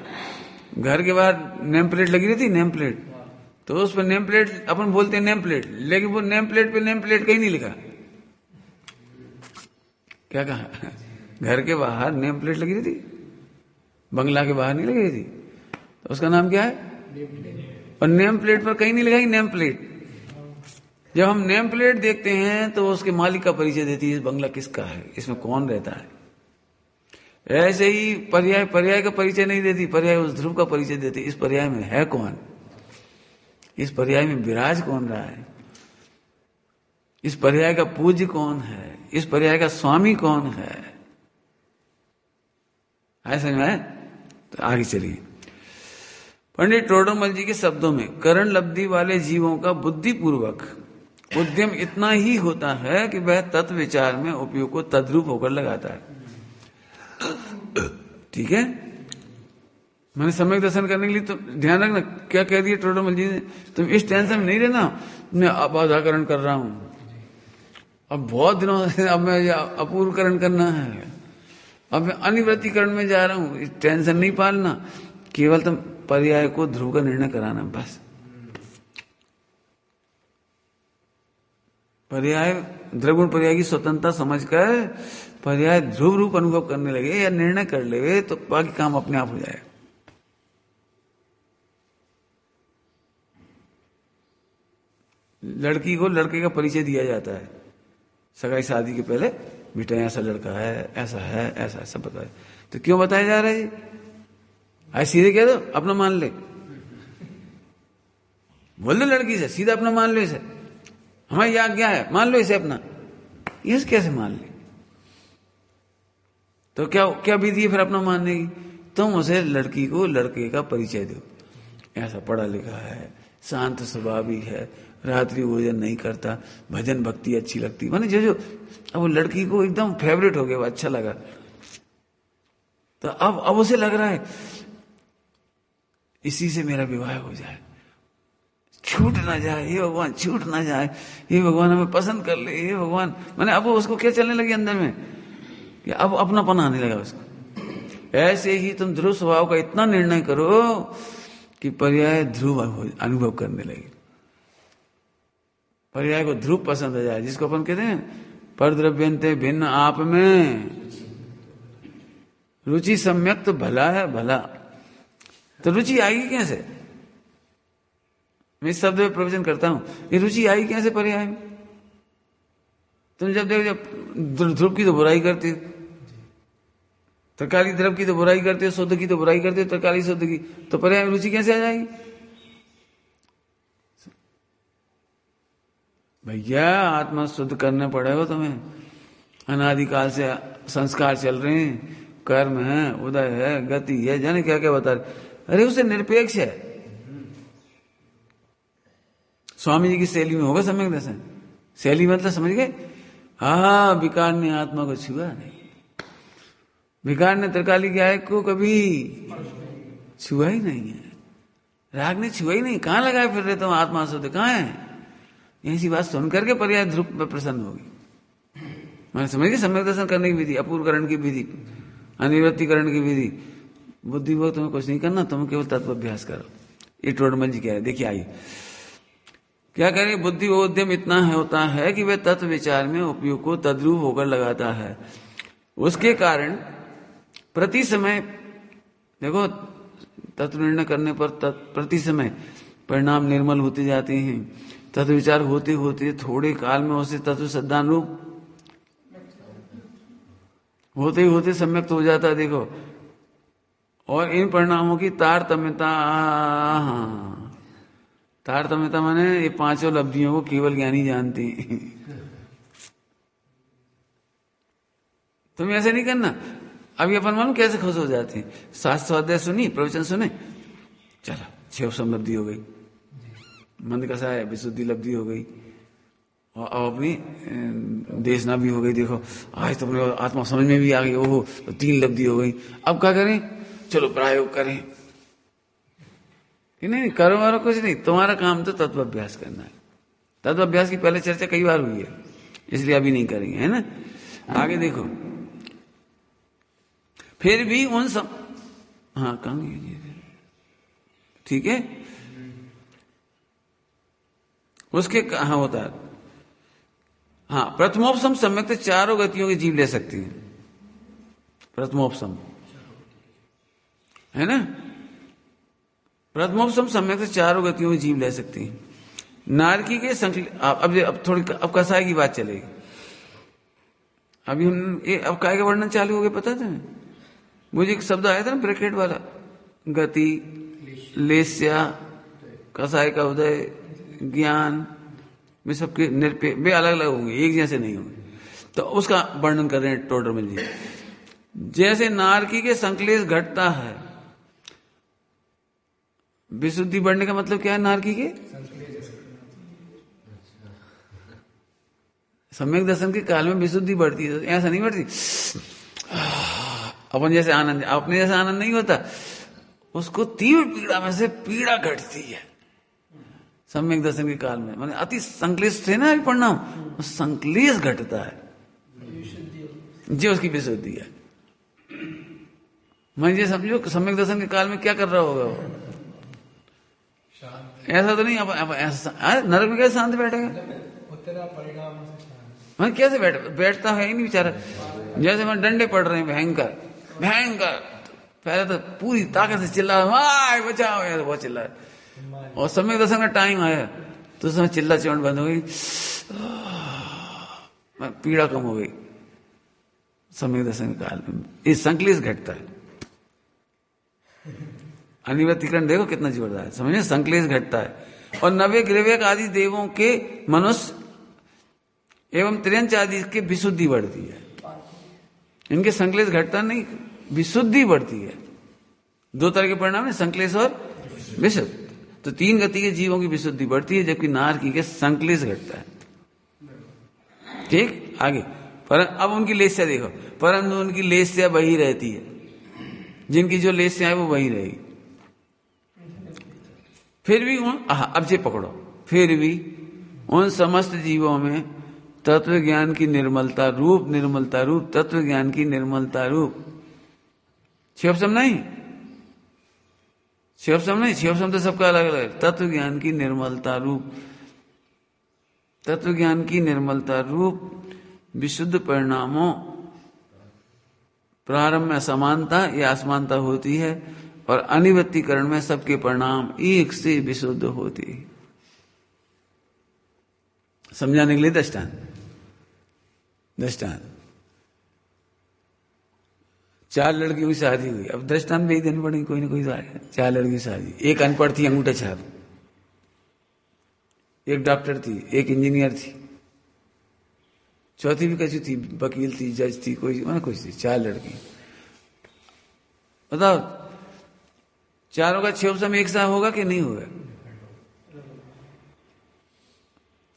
घर के बाहर नेम प्लेट लगी रहती, नेम प्लेट, तो उस पर नेम प्लेट अपन बोलते हैं नेम प्लेट, लेकिन वो नेम प्लेट पे नेम प्लेट कहीं नहीं लिखा। क्या कहा? घर के बाहर नेम प्लेट लगी रहती, बंगला के बाहर नहीं लगी रहती, तो उसका नाम क्या है? और नेम प्लेट पर कहीं नहीं लिखा नेम प्लेट। जब हम नेम प्लेट देखते हैं तो उसके मालिक का परिचय देती है, बंगला किसका है, इसमें कौन रहता है। ऐसे ही पर्याय का परिचय नहीं देती, पर्याय उस ध्रुव का परिचय देती। इस पर्याय में है कौन, इस पर्याय में विराज कौन रहा है, इस पर्याय का पूज्य कौन है, इस पर्याय का स्वामी कौन है। समझ में? तो आगे चलिए। पंडित टोडरमल जी के शब्दों में करण लब्धि वाले जीवों का बुद्धिपूर्वक उद्यम इतना ही होता है कि वह तत्व विचार में उपयोग को तद्रूप होकर लगाता है। ठीक है, मैंने सम्यक दर्शन करने के लिए तो ध्यान रखना क्या कह दिया टोडरमल जी ने। तुम इस टेंशन में नहीं रहना मैं अबाधाकरण कर रहा हूं, अब बहुत दिनों से अब मैं अपूर्वकरण करना है, अब मैं अनिवृत्तिकरण में जा रहा हूं। टेंशन नहीं पालना, केवल तुम पर्याय को ध्रुव का निर्णय कराना बस। पर्याय द्रगुण पर्याय की स्वतंत्रता समझकर पर्याय ध्रुव रूप अनुभव करने लगे या निर्णय कर ले तो बाकी काम अपने आप हो जाए। लड़की को लड़के का परिचय दिया जाता है सगाई शादी के पहले, बेटा ऐसा लड़का है, ऐसा है, ऐसा ऐसा बताया। तो क्यों बताया जा रहा है? आज सीधे कह दो अपना मान ले, बोल दो लड़की से सीधा अपना मान लो इसे, हमारी आज्ञा है मान लो इसे अपना। ये कैसे मान ले? तो क्या क्या विधि है फिर अपना मानने की? तुम उसे लड़की को लड़के का परिचय दो, ऐसा पढ़ा लिखा है, शांत स्वभावी है, रात्रि भोजन नहीं करता, भजन भक्ति अच्छी लगती, माने जो अब वो लड़की को एकदम फेवरेट हो गया, वो अच्छा लगा। तो अब उसे लग रहा है इसी से मेरा विवाह हो जाए, छूट ना जाए, हे भगवान छूट ना जाए, हे भगवान हमें पसंद कर ले, हे भगवान। माने अब उसको क्या चलने लगी अंदर में कि अब अपनापन आने लगा उसको। ऐसे ही तुम ध्रुव स्वभाव का इतना निर्णय करो कि पर्याय ध्रुव अनुभव करने लगे, पर्याय को ध्रुव पसंद आ जाए, जिसको अपन कहते हैं परद्रव्यंते भिन्न आप में रुचि सम्यक। तो भला है भला, तो रुचि आएगी कैसे? मैं इस शब्द में प्रवचन करता हूं, ये रुचि आएगी कैसे पर्याय में? तुम जब देखो, जब ध्रुव की तो बुराई करती हो, तरकारी द्रव की तो बुराई करते हो, शुद्ध की तो बुराई करते हो, तरकारी शुद्ध की, तो पर्याय में रुचि कैसे आ जाएगी? भैया आत्मा शुद्ध करने पड़ेगा तुम्हें। अनादिकाल से संस्कार चल रहे हैं, कर्म है, उदय है, गति है, जाने क्या क्या बता रहे। अरे उसे निरपेक्ष है। स्वामी जी की शैली में होगा सम्यक दर्शन। शैली मतलब समझ गए? हाँ, विकार ने आत्मा को छुआ नहीं, विकार ने त्रिकाली गाय को कभी छुआ ही नहीं है, राग ने छुआ ही नहीं। कहां लगाए फिर रहे तुम आत्मा शुद्ध, कहां है? ऐसी बात सुन करके पर्याय ध्रुव में प्रसन्न होगी। मैंने समझ गए सम्यक दर्शन करने की विधि, अपूर्वकरण की विधि, अनिवृत्तिकरण की विधि। बुद्धिपूर्वक तुम्हें कुछ नहीं करना, तुम केवल तत्व अभ्यास करो। ये टोडरमल जी कह रहे। देखिए आइए क्या करें। बुद्धि व उद्यम इतना होता है कि वह तत्व विचार में उपयोग को तद्रूप होकर लगाता है। उसके कारण प्रति समय देखो, तत्व निर्णय करने पर प्रति समय परिणाम निर्मल होते जाते हैं। तत्व विचार होते होते थोड़े काल में उसे तत्व सिद्धांत रूप होते ही होते सम्यक्त हो जाता है। देखो, और इन परिणामों की तारतम्यता, तारतम्यता माने ये पांचों लब्धियों को केवल ज्ञानी जानते हैं। तुम ऐसे नहीं करना। अभी अपन मालूम कैसे खुश हो जाते हैं, शास्त्र अध्याय सुनी, प्रवचन सुने, चलो 6 लब्धि हो गई, मंद कसा है, विशुद्धि लब्धि हो गई, और अपनी देशना भी हो गई। देखो आज तो अपने आत्मा समझ में भी आ गई, ओहो तो 3 लब्धि हो गई। अब क्या करें? चलो प्रायोग करें कि नहीं? करो वारो कुछ नहीं, तुम्हारा काम तो तत्व अभ्यास करना है। तत्व अभ्यास की पहले चर्चा कई बार हुई है, इसलिए अभी नहीं करेंगे, है ना। आगे देखो, फिर भी उन सब, हाँ कहेंगे, ठीक है। उसके हाँ होता है, हाँ प्रथमोपसम सम्यक तो चारों गतियों के जीव ले सकती हैं। प्रथमोपसम है ना, प्रथमोपसम सम्यक से चारों गतियों में जीव ले सकती हैं। नारकी के अब थोड़ी अब कसाई की बात चलेगी। अभी अब काय का वर्णन चालू हो गया, पता था मुझे एक शब्द आया था ना ब्रैकेट वाला, गति, लेस्या, कसाय का उदय, ज्ञान में सबके वे अलग अलग होंगे, एक जैसे नहीं होंगे। तो उसका वर्णन कर रहे हैं टोडरमल जी। जैसे नारकी के संकलेश घटता है, विशुद्धि बढ़ने का मतलब क्या है? नारकी के सम्यक दर्शन के काल में विशुद्धि बढ़ती है, ऐसा नहीं बढ़ती अपन जैसे आनंद, अपने जैसा आनंद नहीं होता। उसको तीव्र पीड़ा में से पीड़ा घटती है, सम्यक दर्शन के काल में, माने अति संक्लिष्ट थे ना अभी परिणाम, संक्लेश घटता है, जो उसकी विशुद्धि है। मुझे समझो सम्यक दर्शन के काल में क्या कर रहा होगा वो, ऐसा तो नहीं अब ऐसा नरक में कैसे शांत बैठेगा, मैं कैसे बैठता है ही नहीं बेचारा। जैसे मैं डंडे पड़ रहे हैं भयंकर भयंकर, पहले तो पूरी ताकत से चिल्ला बचाओ यार, बहुत चिल्ला, और सम्यक दर्शन का टाइम आया तो उसमें चिल्ला चिल्लाहट बंद हो गई, पीड़ा कम हो गई। सम्यक दर्शन काल में ये संक्लेश घटता है। अनिवर्तीकरण देखो कितना जोरदार है, समझे, संक्लेश घटता है। और नवे ग्रहवेक आदि देवों के मनुष्य एवं त्रियंच आदि के विशुद्धि बढ़ती है, इनके संक्लेश घटता नहीं, विशुद्धि बढ़ती है। दो तरह के परिणाम है, संक्लेश और विशुद्ध। तो तीन गति के जीवों की विशुद्धि बढ़ती है, जबकि नारकी के संक्लेश घटता है। ठीक, आगे पर अब उनकी लेस्या देखो, परंतु उनकी लेस्या वही रहती है, जिनकी जो लेस्या है वो वही रहेगी। फिर भी अब से पकड़ो, फिर भी उन समस्त जीवों में तत्व ज्ञान की निर्मलता रूप तत्व ज्ञान की निर्मलता रूप, शिवसम नहीं, शिवसम तो सबका अलग अलग, तत्व ज्ञान की निर्मलता रूप विशुद्ध परिणामों प्रारंभ में असमानता या असमानता होती है, और अनिवृत्तीकरण में सबके परिणाम एक से विशुद्ध होते हैं। समझाने के लिए दृष्टांत, चार लड़कियों की शादी हुई, अब दृष्टांत भी देनी पड़ेगी, कोई ना कोई चार लड़की की शादी, एक अनपढ़ थी अंगूठा छाप, एक डॉक्टर थी, एक इंजीनियर थी, चौथी भी कैसी थी, वकील थी, जज थी, कोई मैंने कुछ थी, चार लड़की। बताओ चारों का शिवसम एक सा होगा कि नहीं होगा?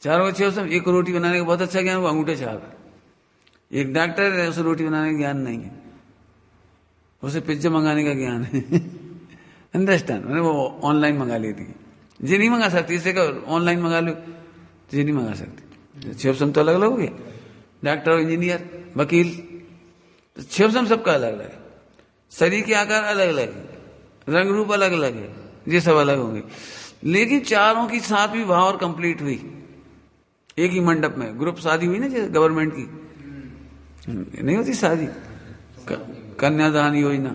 चारों का शिवसम, एक रोटी बनाने का बहुत अच्छा ज्ञान, वो अंगूठे छाप है। एक डॉक्टर है, उसे रोटी बनाने का ज्ञान नहीं है, उसे पिज्जा मंगाने का ज्ञान है। अंडरस्टैंड, मैंने वो ऑनलाइन मंगा लेती, ये नहीं मंगा सकती, इसे ऑनलाइन मंगा लो, तो ये नहीं मंगा सकती। शिवसम तो अलग अलग हो गया, डॉक्टर, इंजीनियर, वकील, शिवसम सबका अलग अलग है, शरीर के आकार अलग अलग है, रंग रूप अलग अलग है, ये सब अलग होंगे, लेकिन चारों की सातवीं भाव और कंप्लीट हुई एक ही मंडप में। ग्रुप शादी हुई ना, जैसे गवर्नमेंट की नहीं होती शादी, कन्यादान योजना,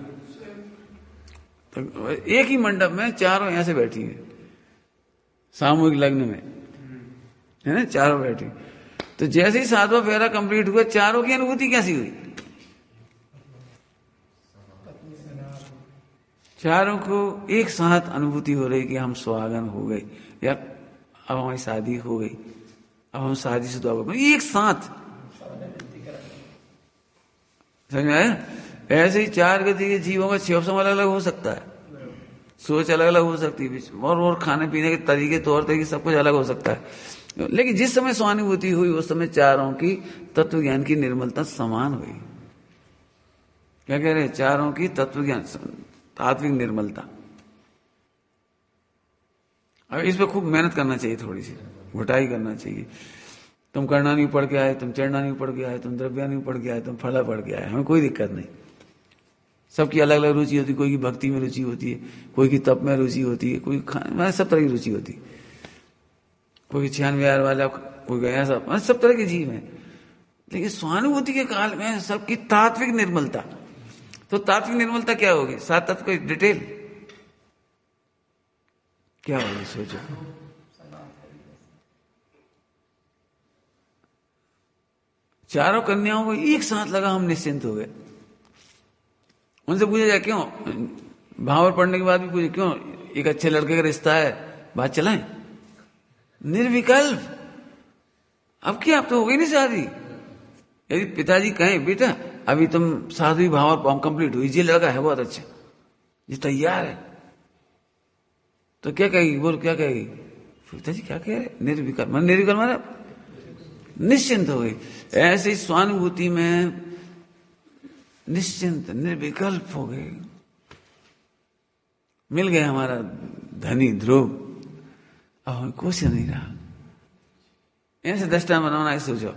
तो एक ही मंडप में चारों ऐसे बैठी है, सामूहिक लग्न में है ना, चारों बैठी। तो जैसे ही सातवां फेरा कंप्लीट हुआ, चारों की अनुभूति कैसी हुई? चारों को एक साथ अनुभूति हो रही कि हम सुहागन हो गए, या अब हमारी शादी हो गई, अब हम शादीशुदा हो गए, एक साथ। समझ में आया? ऐसे ही चार गति के जीवों का शिवसम अलग अलग हो सकता है, सोच अलग अलग हो सकती है, और खाने पीने के तरीके, तौर तरीके, सब कुछ अलग हो सकता है। लेकिन जिस समय स्वानुभूति हुई उस समय चारों की तत्व ज्ञान की निर्मलता समान हुई। क्या कह रहे हैं? चारों की तत्व ज्ञान तात्विक निर्मलता। अब इस पर खूब मेहनत करना चाहिए, थोड़ी सी घुटाई करना चाहिए। तुम करना नहीं पढ़ के आए, तुम चढ़ना नहीं पढ़ के आए, तुम द्रव्या नहीं पढ़ के आए, तुम फला पढ़ के आए, हमें कोई दिक्कत नहीं। सबकी अलग अलग रुचि होती है, कोई की भक्ति में रुचि होती है, कोई की तप में रुचि होती है, कोई सब तरह की रुचि होती है, कोई 96 वाला, कोई ऐसा, सब तरह के जीव हैं। लेकिन स्वानुभूति के काल में सबकी तात्विक निर्मलता। तो तात्विक निर्मलता क्या होगी? सात तत्व की डिटेल क्या होगी, सोचो। चारों कन्याओं को एक साथ लगा, हम निश्चिंत हो गए। उनसे पूछा जाए क्यों, भावर पढ़ने के बाद भी पूछे क्यों, एक अच्छे लड़के का रिश्ता है, बात चलाएं, निर्विकल्प। अब क्या, अब तो हो गई नहीं शादी। यदि पिताजी कहें बेटा अभी तुम सातवीं भावर कंप्लीट हुई, ये लड़का है बहुत अच्छा, ये तैयार है, तो क्या कहेगी? बोल क्या कहेगी? पिताजी क्या कह रहे? निर्विकल्प, मन निर्विकल्प माना निश्चिंत हो गई। ऐसे ही स्वानुभूति में निश्चिंत निर्विकल्प हो गए। मिल गया हमारा धनी ध्रुव, अब कुछ नहीं रहा। ऐसे दृष्टांत बनाना है, सोचो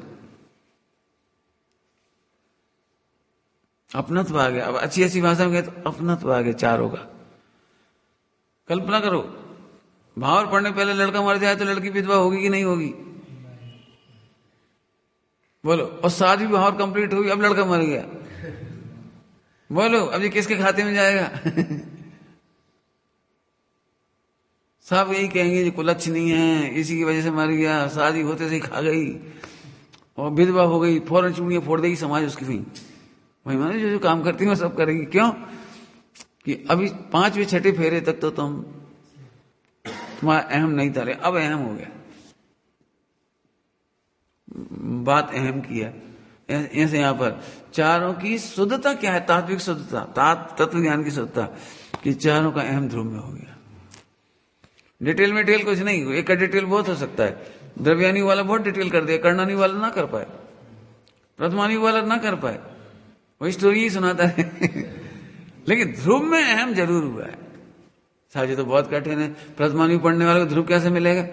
अपनत्व आ गया। अब अच्छी अच्छी भाषा में गए तो अपनत्व आ गया चारों का। कल्पना करो, भावर पढ़ने पहले लड़का मर जाए तो लड़की विधवा होगी कि नहीं होगी? बोलो। और शादी भावर कंप्लीट हुई, अब लड़का मर गया, बोलो अब ये किसके खाते में जाएगा? सब यही कहेंगे ये कुलच्छनी है, इसी की वजह से मर गया, शादी होते से खा गई और विधवा हो गई, फौरन चूड़ियां फोड़ देगी समाज उसकी। वही माने जो काम करती है वो सब करेगी। क्यों कि अभी 5वें 6ठे फेरे तक तो तुम्हारा अहम नहीं था, अब अहम हो गया। बात अहम की है। ऐसे यहां पर चारों की शुद्धता क्या है? तात्विक शुद्धता, तत्व ज्ञान की शुद्धता, कि चारों का अहम ध्रुव में हो गया। डिटेल में डिटेल कुछ नहीं, एक का डिटेल बहुत हो सकता है। द्रव्यानी वाला बहुत डिटेल कर दिया, कर्णानी वाला ना कर पाए, प्रथमानी वाला ना कर पाए, वही स्टोरी ही सुनाता है। लेकिन ध्रुव में अहम जरूर हुआ है। साहब तो बहुत कठिन है, प्रथमानी पढ़ने वाले को ध्रुव कैसे मिलेगा?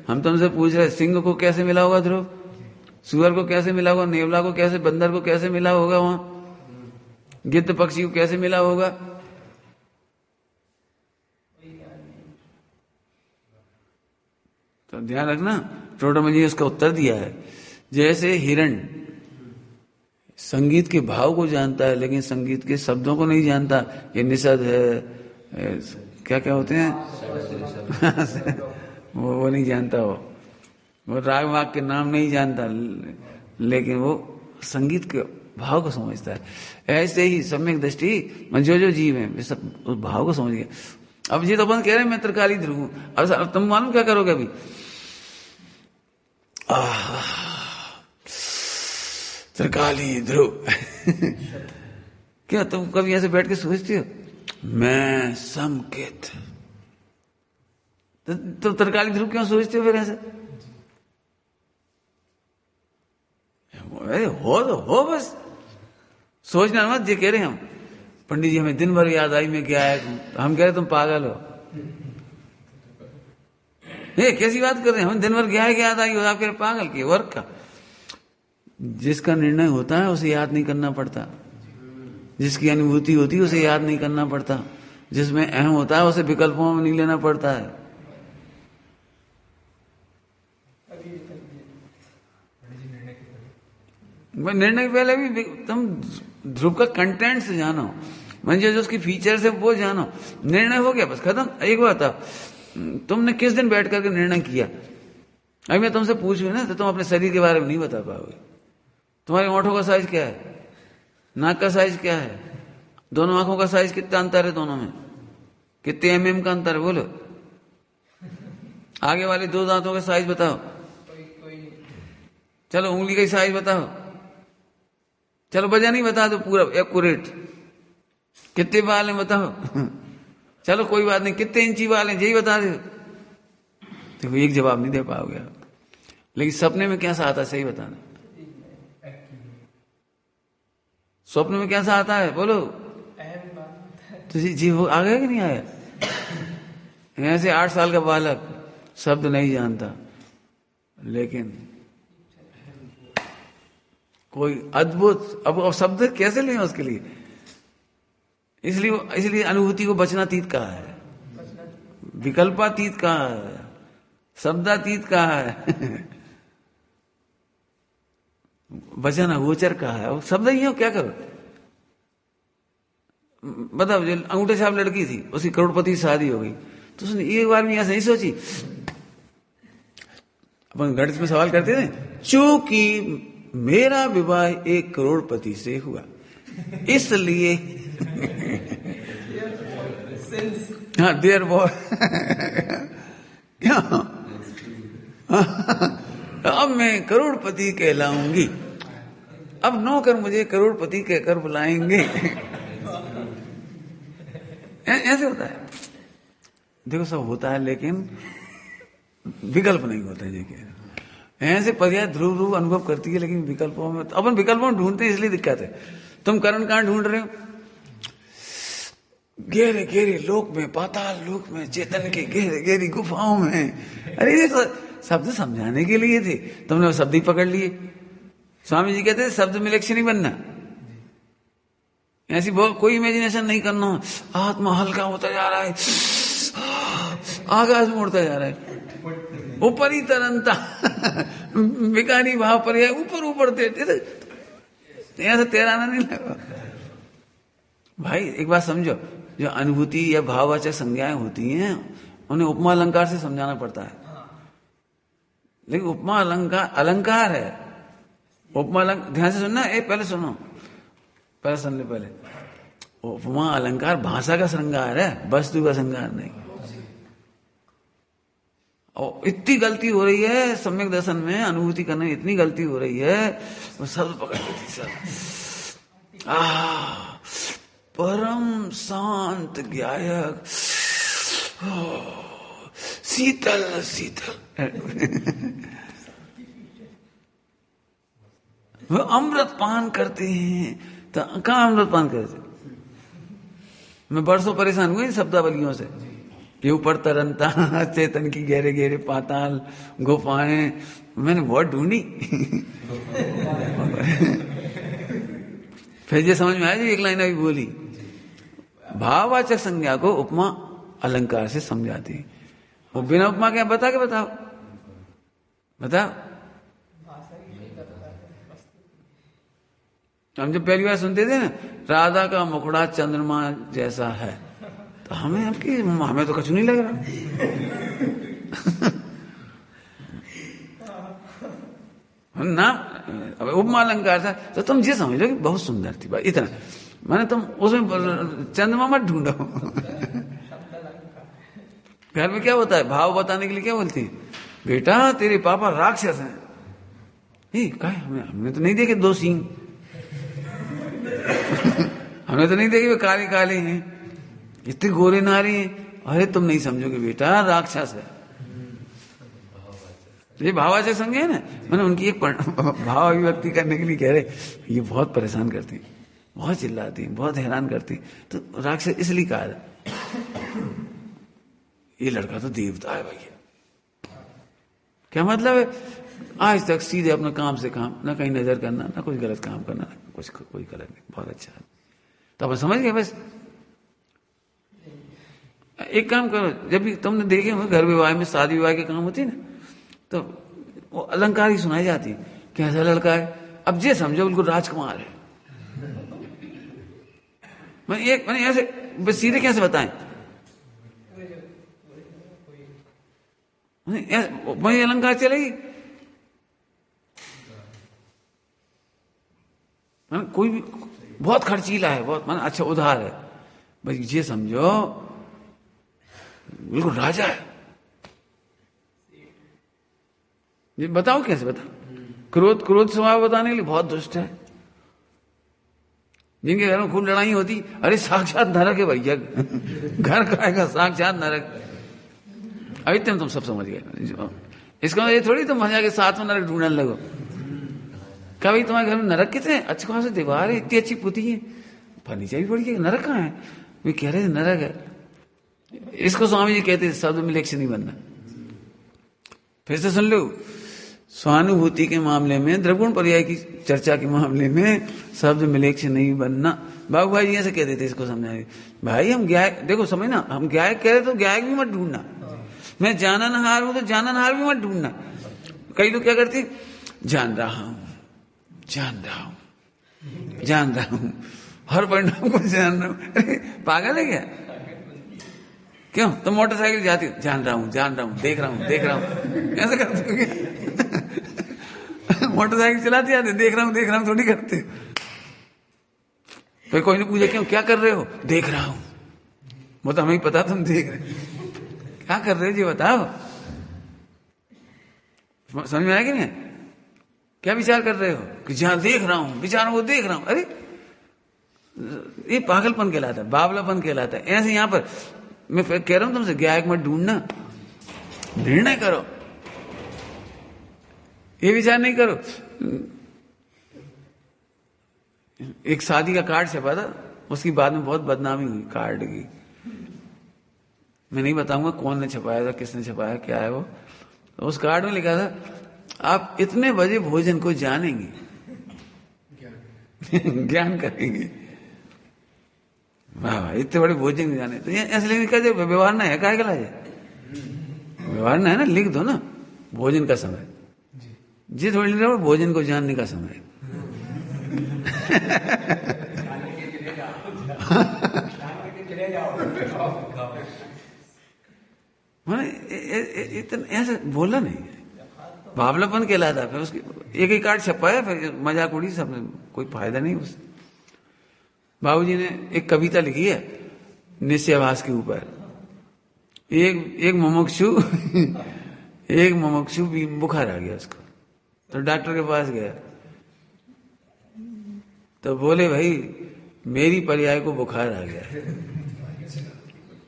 हम तुमसे पूछ रहे, सिंह को कैसे मिला होगा ध्रुव? सुअर को कैसे मिला होगा? नेवला को कैसे, बंदर को कैसे मिला होगा? वहां गिद्ध पक्षी को कैसे मिला होगा? तो ध्यान रखना, टोटम जी उसका उत्तर दिया है। जैसे हिरण संगीत के भाव को जानता है लेकिन संगीत के शब्दों को नहीं जानता, ये निषद है, क्या क्या होते हैं वो नहीं जानता, वो राग वाग के नाम नहीं जानता, लेकिन वो संगीत के भाव को समझता है। ऐसे ही सम्यक दृष्टि जो जीव है वे सब उस भाव को समझ गया। अब ये तो अपन कह रहे हैं मैं त्रिकाली ध्रुव हूं, अब तुम मालूम क्या करोगे अभी? त्रिकाली ध्रुव। क्या तुम कभी ऐसे बैठ के सोचती हो मैं समकेत? तो त्रिकाली ध्रुव क्यों सोचते हो फिर ऐसे? हो तो हो, बस सोचना मत। ये कह रहे हम पंडित जी हमें दिन भर याद आई में क्या है, हम कह रहे तुम पागल हो। ये कैसी बात कर रहे हैं? हम दिन भर क्या है याद आई हो, आप कह रहे पागल की वर्क का। जिसका निर्णय होता है उसे याद नहीं करना पड़ता, जिसकी अनुभूति होती है उसे याद नहीं करना पड़ता, जिसमें अहम होता है उसे विकल्पों में नहीं लेना पड़ता है। निर्णय के पहले भी तुम ध्रुव का कंटेंट से जानो, म्हणजे जो उसकी फीचर्स है वो जानो। निर्णय हो गया बस खत्म। एक बात था, तुमने किस दिन बैठ करके निर्णय किया? अभी मैं तुमसे पूछूं ना तो तुम अपने शरीर के बारे में नहीं बता पाओगे। तुम्हारे होठों का साइज क्या है? नाक का साइज क्या है? दोनों आंखों का साइज कितना अंतर है? दोनों में कितने एमएम का अंतर है? बोलो। आगे वाले 2 दांतों का साइज बताओ। चलो उंगली का साइज बताओ। चलो वजन नहीं बता दो पूरा एक्यूरेट। कितने बाल हैं बताओ। चलो कोई बात नहीं, कितने इंची बाल हैं यही बता दो। देखो एक जवाब नहीं दे पाओगे आप। लेकिन सपने में कैसा आता है सही बताना। स्वप्न में कैसा आता है बोलो। तो जी वो आ गया कि नहीं आया? ऐसे 8 साल का बालक शब्द नहीं जानता, लेकिन कोई अद्भुत, अब शब्द कैसे लें उसके लिए? इसलिए अनुभूति को वचनातीत कहा है, विकल्पातीत कहा है, शब्दातीत कहा है, वचन अगोचर कहा है। वो शब्द ही हो, क्या करो? बताओ, जो अंगूठे छाप लड़की थी उसकी करोड़पति शादी हो गई तो उसने एक बार भी ऐसा नहीं सोची। अपन गणित में सवाल करते थे, चूंकि मेरा विवाह 1 करोड़पति से हुआ इसलिए हाँ देयर बॉय क्या अब मैं करोड़पति कहलाऊंगी, अब नौकर मुझे करोड़पति कहकर बुलाएंगे। ऐसे होता है। देखो सब होता है लेकिन विकल्प नहीं होता है। देखिए ऐसे पर्याय ध्रुव ध्रुव अनुभव करती है लेकिन विकल्पों में अपन विकल्पों में ढूंढते हैं, इसलिए दिक्कत है। तुम कारण कहां ढूंढ रहे हो? गहरे गहरे लोक में, पाताल लोक में, चेतन के गहरे गहरी गुफाओं में। अरे ये तो शब्द समझाने के लिए थे, तुमने वो शब्द ही पकड़ लिए। स्वामी जी कहते थे शब्द में लक्ष्य नहीं बनना, ऐसी बहुत कोई इमेजिनेशन नहीं करना। आत्मा हल्का होता जा रहा है, आकाश में उड़ता जा रहा है, ऊपर ही तरंता, विकारी भाव पर ऊपर ऊपर देते, ऐसा तैराना नहीं लगा। भाई एक बात समझो, जो अनुभूति या भाववाचक संज्ञाएं होती हैं उन्हें उपमा अलंकार से समझाना पड़ता है। लेकिन उपमा अलंकार अलंकार है, उपमा अलंकार ध्यान से सुनना। पहले सुनो, पहले सुन ले पहले। उपमा अलंकार भाषा का श्रृंगार है, वस्तु का श्रृंगार नहीं। और इतनी गलती हो रही है सम्यक दर्शन में, अनुभूति करने में इतनी गलती हो रही है, वो शब्द पकड़ लेती सब। परम शांत ज्ञायक, शीतल शीतल, वो अमृत पान करते हैं। तो कहाँ अमृत पान करते? मैं बरसों परेशान हुई शब्दावलियों से। ये ऊपर तरंता, चेतन की गहरे गहरे पाताल गुफाएं, मैंने बहुत ढूंढी। फिर ये समझ में आया, एक लाइन अभी बोली, भाववाचक संज्ञा को उपमा अलंकार से समझाती। वो बिना उपमा के बता के बताओ, बताओ। हम जब पहली बार सुनते थे ना, राधा का मुखड़ा चंद्रमा जैसा है, तो हमें तो कुछ नहीं लग रहा। ना उपमा अलंकार था तो तुम ये समझो कि बहुत सुंदर थी बात, इतना। मैंने तुम उसमें चंद्रमा मत ढूंढो। घर में क्या होता है, भाव बताने के लिए क्या बोलती है, बेटा तेरे पापा राक्षस हैं। हमने तो नहीं देखे दो सींग, हमने तो नहीं देखे वे काले काले हैं, इतने गोरे नारी हैं। अरे तुम नहीं समझोगे बेटा, राक्षस है। ये भाववाचक संज्ञा है ना, मैंने उनकी एक भाव अभिव्यक्ति करने के लिए कह रहे, ये बहुत परेशान करती हैं, बहुत चिल्लाती हैं, बहुत हैरान करती हैं। तो राक्षस इसलिए कहा है, ये लड़का तो देवता है भैया। क्या मतलब है, आज तक सीधे अपना काम से काम, ना कहीं नजर करना, ना कुछ गलत काम करना, ना कुछ कोई गलत नहीं, बहुत अच्छा है। तो अपन समझ गए। बस एक काम करो, जब भी तुमने देखे होंगे घर विवाह में, शादी विवाह के काम होती है ना, तो वो अलंकार ही सुनाई जाती है। कैसा लड़का है, अब ये समझो बिल्कुल राजकुमार है। मैंने ऐसे बस सीधे कैसे बताएं, वही अलंकार चलेगी। कोई भी बहुत खर्चीला है, बहुत माना अच्छा उधार है, बस ये समझो बिल्कुल राजा है। ये बताओ कैसे बताओ। क्रोध स्वभाव बताने के लिए बहुत दुष्ट है। जिनके घर में खूब लड़ाई होती, अरे साक्षात नरक है भैया, घर खाएगा साक्षात नरक। अभी तुम सब समझ गए। इसका मतलब ये थोड़ी तुम मजा के साथ में नरक ढूंढने लगो। कभी तुम्हारे घर में नरक कितने अच्छे खासे दीवार है, इतनी अच्छी पुती है, फर्नीचर भी पड़ी है, नरक कहाँ है? वे कह रहे थे नरक है। इसको स्वामी जी कहते थे शब्द में लक्ष्य नहीं बनना। फिर से सुन लो, स्वानुभूति के मामले में, द्रवगुण पर्याय की चर्चा के मामले में शब्द में लक्ष्य नहीं बनना। बाबू भाई ऐसे कहते थे, इसको समझाए भाई हम गायक, देखो समझ ना, हम गायक कह रहे तो गायक भी मत ढूंढना। मैं जाननहार हूं तो जाननहार भी मत ढूंढना। कई लोग क्या करते, जान रहा हूं, हर परिणाम को जान रहा हूं। अरे पागल है क्या? क्यों तुम मोटरसाइकिल जाती हो, जान रहा हूं, देख रहा हूं, ऐसा करते हो क्या? मोटरसाइकिल चलाते आते, देख रहा हूं थोड़ी करते। फिर कोई ने पूछा क्यों, क्या कर रहे हो? देख रहा हूं। वो तो हमें पता तुम देख रहे, क्या कर रहे हो जी बताओ। समझ में आया कि नहीं? क्या विचार कर रहे हो कि जहां देख रहा हूं, विचारों को देख रहा हूं। अरे ये पागलपन कहलाता है, बावलापन कहलाता है। ऐसे यहां पर मैं कह रहा हूं तुमसे, गायक मत ढूंढना, निर्णय करो, ये विचार नहीं करो। एक शादी का कार्ड छपा था उसकी बाद में बहुत बदनामी हुई कार्ड की। मैं नहीं बताऊंगा कौन ने छपाया था, किसने छपाया, क्या है वो। तो उस कार्ड में लिखा था, आप इतने बजे भोजन को जानेंगे, ज्ञान करेंगे। वाह, इतने बड़े भोजन जाने। तो ऐसे लिखने का व्यवहार ना है, काय गला है व्यवहार ना है ना, लिख दो ना भोजन का समय जी, थोड़ी लिख रहा हूँ भोजन को जानने का समय। इतना ऐसे बोला नहीं, बावलापन कहलाता। फिर उसकी एक ही कार्ड छपाया, फिर मजाक उड़ी सबने, कोई फायदा नहीं उससे। बाबूजी ने एक कविता लिखी है निश्चयाभास के ऊपर। एक मुमुक्षु भी बुखार आ गया उसको, तो डॉक्टर के पास गया, तो बोले भाई मेरी पर्याय को बुखार आ गया।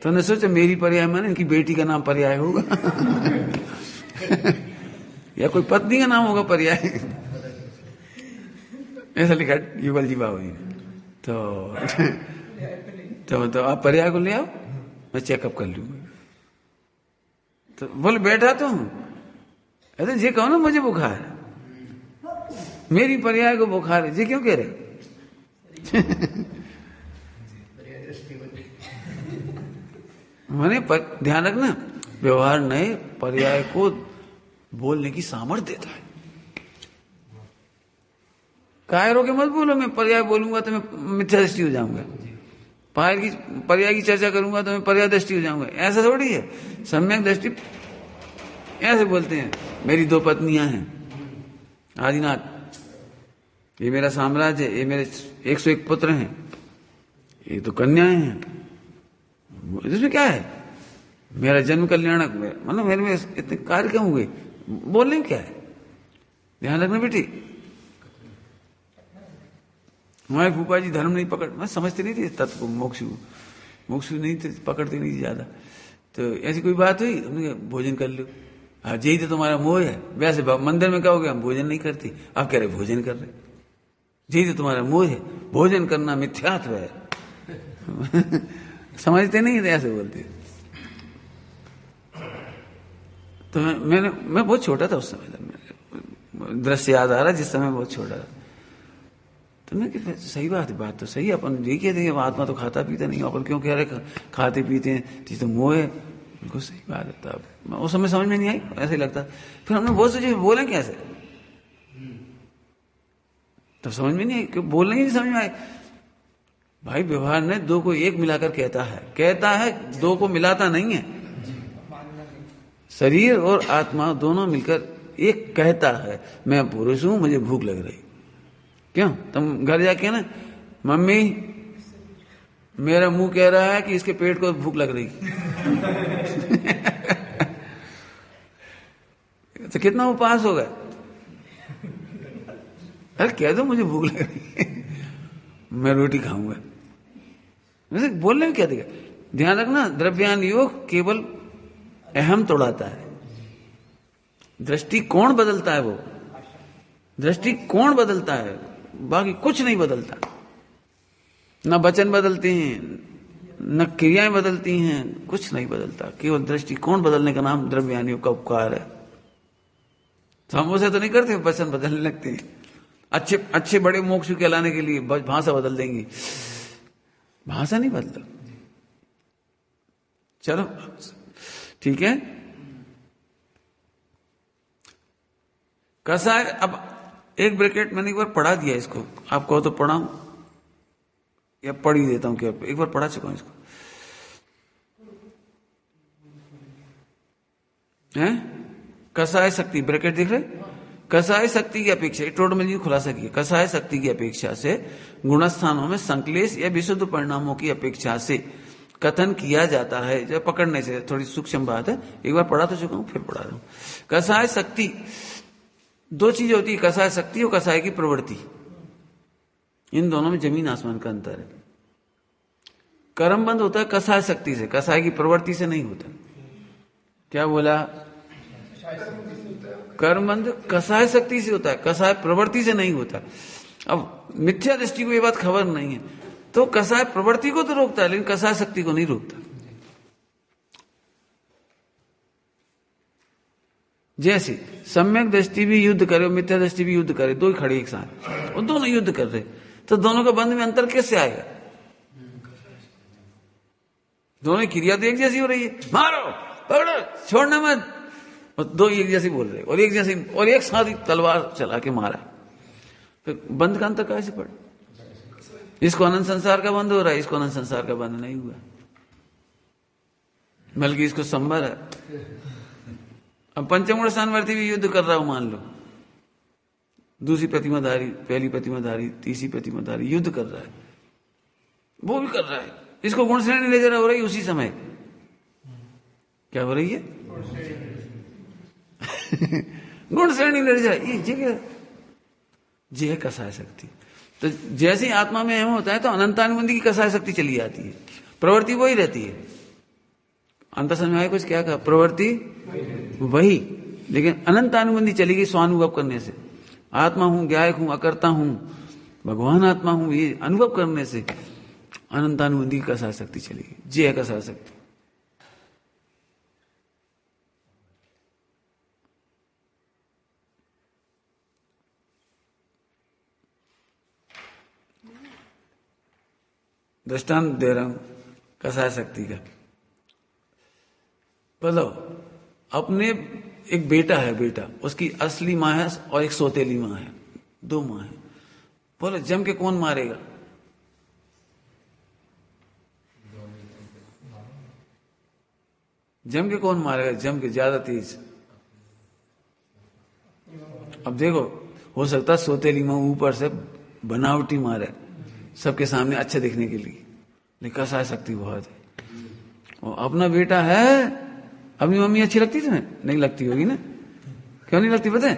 तो ने सोचा मेरी पर्याय माने इनकी बेटी का नाम पर्याय होगा या कोई पत्नी का नाम होगा पर्याय, ऐसा लिखा युगल जी बाबू जी। तो आप पर्याय को ले आओ, मैं चेकअप कर लूंगा। तो बोले बैठा तो हूं, अरे जी कहो ना मुझे बुखार है, मेरी पर्याय को बुखार है, जी क्यों कह रहे मैंने ध्यान रखना, व्यवहार नए पर्याय को बोलने की सामर्थ्य देता है। कायर होके मत बोलो मैं पर्याय बोलूंगा तो मैं मिथ्या दृष्टि हो जाऊंगा, पर्याय की चर्चा करूंगा तो मैं पर्याय दृष्टि हो जाऊंगा। ऐसा थोड़ी है, सम्यक दृष्टि ऐसे बोलते हैं। मेरी 2 पत्नियां हैं, आदिनाथ, ये मेरा साम्राज्य है, ये मेरे 101 पुत्र हैं, ये तो कन्याएं हैं, इसमें क्या है, मेरा जन्म कल्याणक, मतलब मेरे में इतने कार्य क्यों हुए, बोलने में क्या है। ध्यान रखना बेटी, हमारे फूफा जी धर्म नहीं पकड़, मैं समझती नहीं थी तत्व को, मोक्ष नहीं थे, पकड़ती नहीं थी ज्यादा। तो ऐसी कोई बात हुई, हमने भोजन कर लो, हाँ यही तो तुम्हारा मोह है। वैसे मंदिर में कहोगे हम भोजन नहीं करती, आप कह रहे भोजन कर रहे, यही तो तुम्हारा मोह है, भोजन करना मिथ्यात्व है समझते नहीं थे, ऐसे बोलते। तो मैं बहुत छोटा था उस समय, दृश्य याद आ रहा जिस समय बहुत छोटा था। तो मैं कि सही बात है, बात तो सही है, अपन ये कहते हैं आत्मा तो खाता पीता नहीं, अपन क्यों कह रहे खाते पीते हैं, तो मोह है, बिल्कुल सही बात है। तब उस समय समझ में नहीं आई, ऐसे ही लगता। फिर हमने बहुत सोचे बोले कैसे, तब समझ में नहीं आई, क्यों बोलने ही नहीं समझ में आई। भाई व्यवहार ने 2 को 1 मिलाकर कहता है 2 को मिलाता नहीं है। शरीर और आत्मा दोनों मिलकर एक कहता है, मैं पुरुष हूं, मुझे भूख लग रही। क्यों, तुम घर जाके ना, मम्मी मेरा मुंह कह रहा है कि इसके पेट को भूख लग रही तो कितना वो पास होगा। अरे कह दो मुझे भूख लग रही है मैं रोटी खाऊंगा, वैसे बोलने में क्या देगा। ध्यान रखना, द्रव्यान योग केवल अहम तोड़ाता है, दृष्टिकोण बदलता है, वो दृष्टिकोण बदलता है, बाकी कुछ नहीं बदलता। न वचन बदलते हैं, न क्रियाएं बदलती हैं, कुछ नहीं बदलता, केवल दृष्टिकोण बदलने का नाम द्रव्यान योग का उपकार है। तो हम उसे तो नहीं करते, वचन बदलने लगते हैं। अच्छे बड़े मोक्ष कहलाने के लिए भाषा बदल देंगे, भाषा नहीं बदल। चलो ठीक है, कैसा है। अब एक ब्रैकेट मैंने एक बार पढ़ा दिया इसको, आप कहो तो पढ़ाऊं या पढ़ ही देता हूं, क्या एक बार पढ़ा चुका हूं इसको, है कसाय शक्ति, ब्रैकेट दिख रहे, कसाय शक्ति की अपेक्षा, टोटल में खुलासा किया, कसाय शक्ति की अपेक्षा से गुणस्थानों में संकलेश या विशुद्ध परिणामों की अपेक्षा से कथन किया जाता है। जब पकड़ने से थोड़ी सूक्ष्म बात है, एक बार पढ़ा तो चुका हूं, फिर पढ़ा रहा हूं। कसाय शक्ति, 2 चीजें होती है, कसाय शक्ति और कसाय की प्रवृत्ति। इन दोनों में जमीन आसमान का अंतर है। कर्म बंद होता है कसाय शक्ति से, कसाय की प्रवृत्ति से नहीं होता। क्या बोला, कर्म बंध कसाय शक्ति से होता है, कसाय प्रवृत्ति से नहीं होता। अब मिथ्या दृष्टि को ये बात खबर नहीं है, तो कसाय प्रवृत्ति को तो रोकता है, लेकिन कसाय शक्ति को नहीं रोकता। जैसे सम्यक दृष्टि भी युद्ध करे और मिथ्या दृष्टि भी युद्ध करे, दो ही खड़े एक साथ, और दोनों युद्ध कर रहे, तो दोनों के बंध में अंतर कैसे आएगा? दोनों क्रिया तो एक जैसी हो रही है, मारो पकड़ो छोड़ना मत, और दो एक जैसी बोल रहे और एक जैसी, और एक साथ तलवार चला के मारा, फिर बंध का अंतर कैसे पड़े? इसको अनंत संसार का बंध हो रहा है, इसको अनंत संसार का बंध नहीं हुआ, बल्कि इसको संभर है। अब पंचमूढ़ स्थानवर्ती भी युद्ध कर रहा हूं मान लो, दूसरी प्रतिमाधारी, पहली प्रतिमाधारी, तीसरी प्रतिमाधारी युद्ध कर रहा है, वो भी कर रहा है, इसको गुण श्रेणी ले जा रहा हो रही उसी समय। क्या हो रही है? गुण श्रेणी ले जा रही है, ये कसाय शक्ति। तो जैसे ही आत्मा में एवं होता है तो अनंतानुबंधी की कसाय शक्ति चली जाती है, प्रवृत्ति वही रहती है। अंतर समझ में आया कुछ? क्या कहा? प्रवृत्ति वही, लेकिन अनंतानुबंधी चली गई स्वानुभव करने से। आत्मा हूं, ज्ञायक हूं, अकर्ता हूं, भगवान आत्मा हूं, ये अनुभव करने से अनंतानुबंधी की कसाय शक्ति चली गई, जी है कसाय शक्ति। दृष्टांत दे रहा हूं कसाय शक्ति का। बोलो, अपने एक बेटा है, बेटा उसकी असली माँ है और एक सौतेली माँ है, दो माँ है। बोलो जम के कौन मारेगा? जम के कौन मारेगा? जम के ज्यादा तेज। अब देखो, हो सकता है सौतेली माँ ऊपर से बनावटी मारे सबके सामने अच्छा दिखने के लिए, लेकिन कसाय शक्ति बहुत है। और अपना बेटा है, अपनी मम्मी अच्छी लगती तुम्हें? नहीं लगती होगी ना? क्यों नहीं लगती पता है?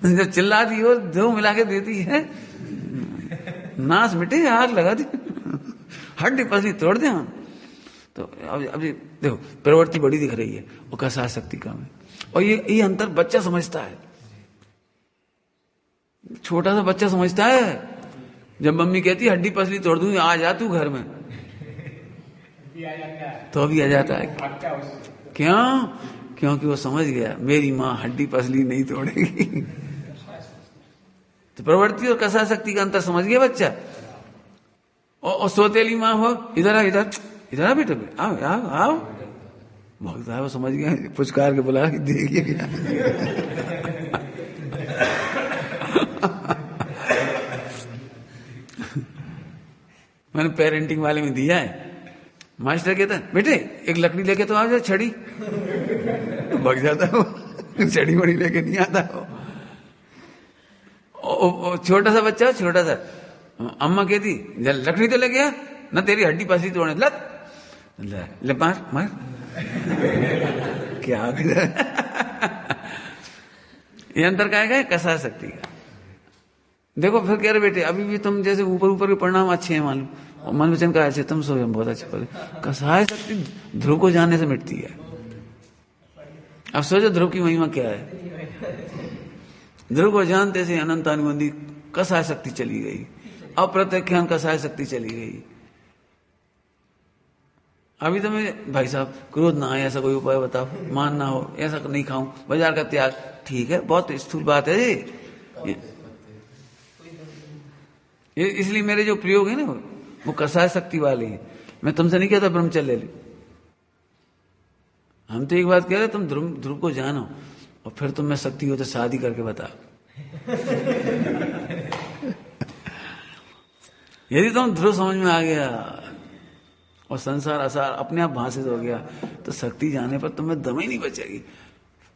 जब चिल्लाती हो, दो मिला के देती है, नाश मिटे, आग लगा दी, हड्डी पसली तोड़ दे हम। तो अब देखो, प्रवृत्ति बड़ी दिख रही है और कसाय शक्ति कम है। और ये अंतर बच्चा समझता है, छोटा सा बच्चा समझता है। जब मम्मी कहती हड्डी पसली तोड़ दूंगी, आ जा तू घर में, तो अभी आ जाता है। क्यों? क्योंकि वो समझ गया मेरी माँ हड्डी पसली नहीं तोड़ेगी। तो प्रवृत्ति और कसाय शक्ति का अंतर समझ गया बच्चा। और सौतेली माँ हो, इधर आ, इधर इधर आ बेटा, आओ आओ आओ, भगता है वो समझ गया, पुचकार के बुला के देखिए। मैंने पेरेंटिंग वाले में दिया है, मास्टर कहता है बेटे एक लकड़ी लेके तो आ जाए, छड़ी, तो भाग जाता हो, छड़ी बड़ी लेके नहीं आता हो। छोटा सा बच्चा, छोटा सा, अम्मा कहती लकड़ी तो लेके आ ना, तेरी हड्डी पसली तोड़ने, लत ले मार मार। क्या ये अंतर का है कसाय शक्ति का। देखो फिर कह रहे बेटे अभी भी तुम जैसे ऊपर ऊपर के परिणाम अच्छे हैं मालूम, और मन वचन का अच्छे, तुम सो बहुत अच्छे पढ़े। कसाय शक्ति ध्रुव को जानने से मिटती है। अब सोचो ध्रुव की महिमा क्या है। ध्रुव को जानते से अनंतानुबंधी कसाय शक्ति चली गई, अप्रत्यख्यान कसाय शक्ति चली गई। अभी तो मैं भाई साहब क्रोध ना आए, ऐसा कोई उपाय बताओ, मान ना हो, ऐसा नहीं खाऊं, बाजार का त्याग, ठीक है बहुत स्थूल बात है ये इसलिए मेरे जो प्रयोग है ना वो कसाय शक्ति वाले हैं। मैं तुमसे नहीं कहता ब्रह्मचर्य ले, हम तो एक बात कह रहे, तुम ध्रुव को जानो और फिर तुम्हें शक्ति हो तो शादी करके बता। यदि तुम ध्रुव समझ में आ गया और संसार असार अपने आप भाषित हो गया, तो शक्ति जाने पर तुम्हें दम ही नहीं बचेगी।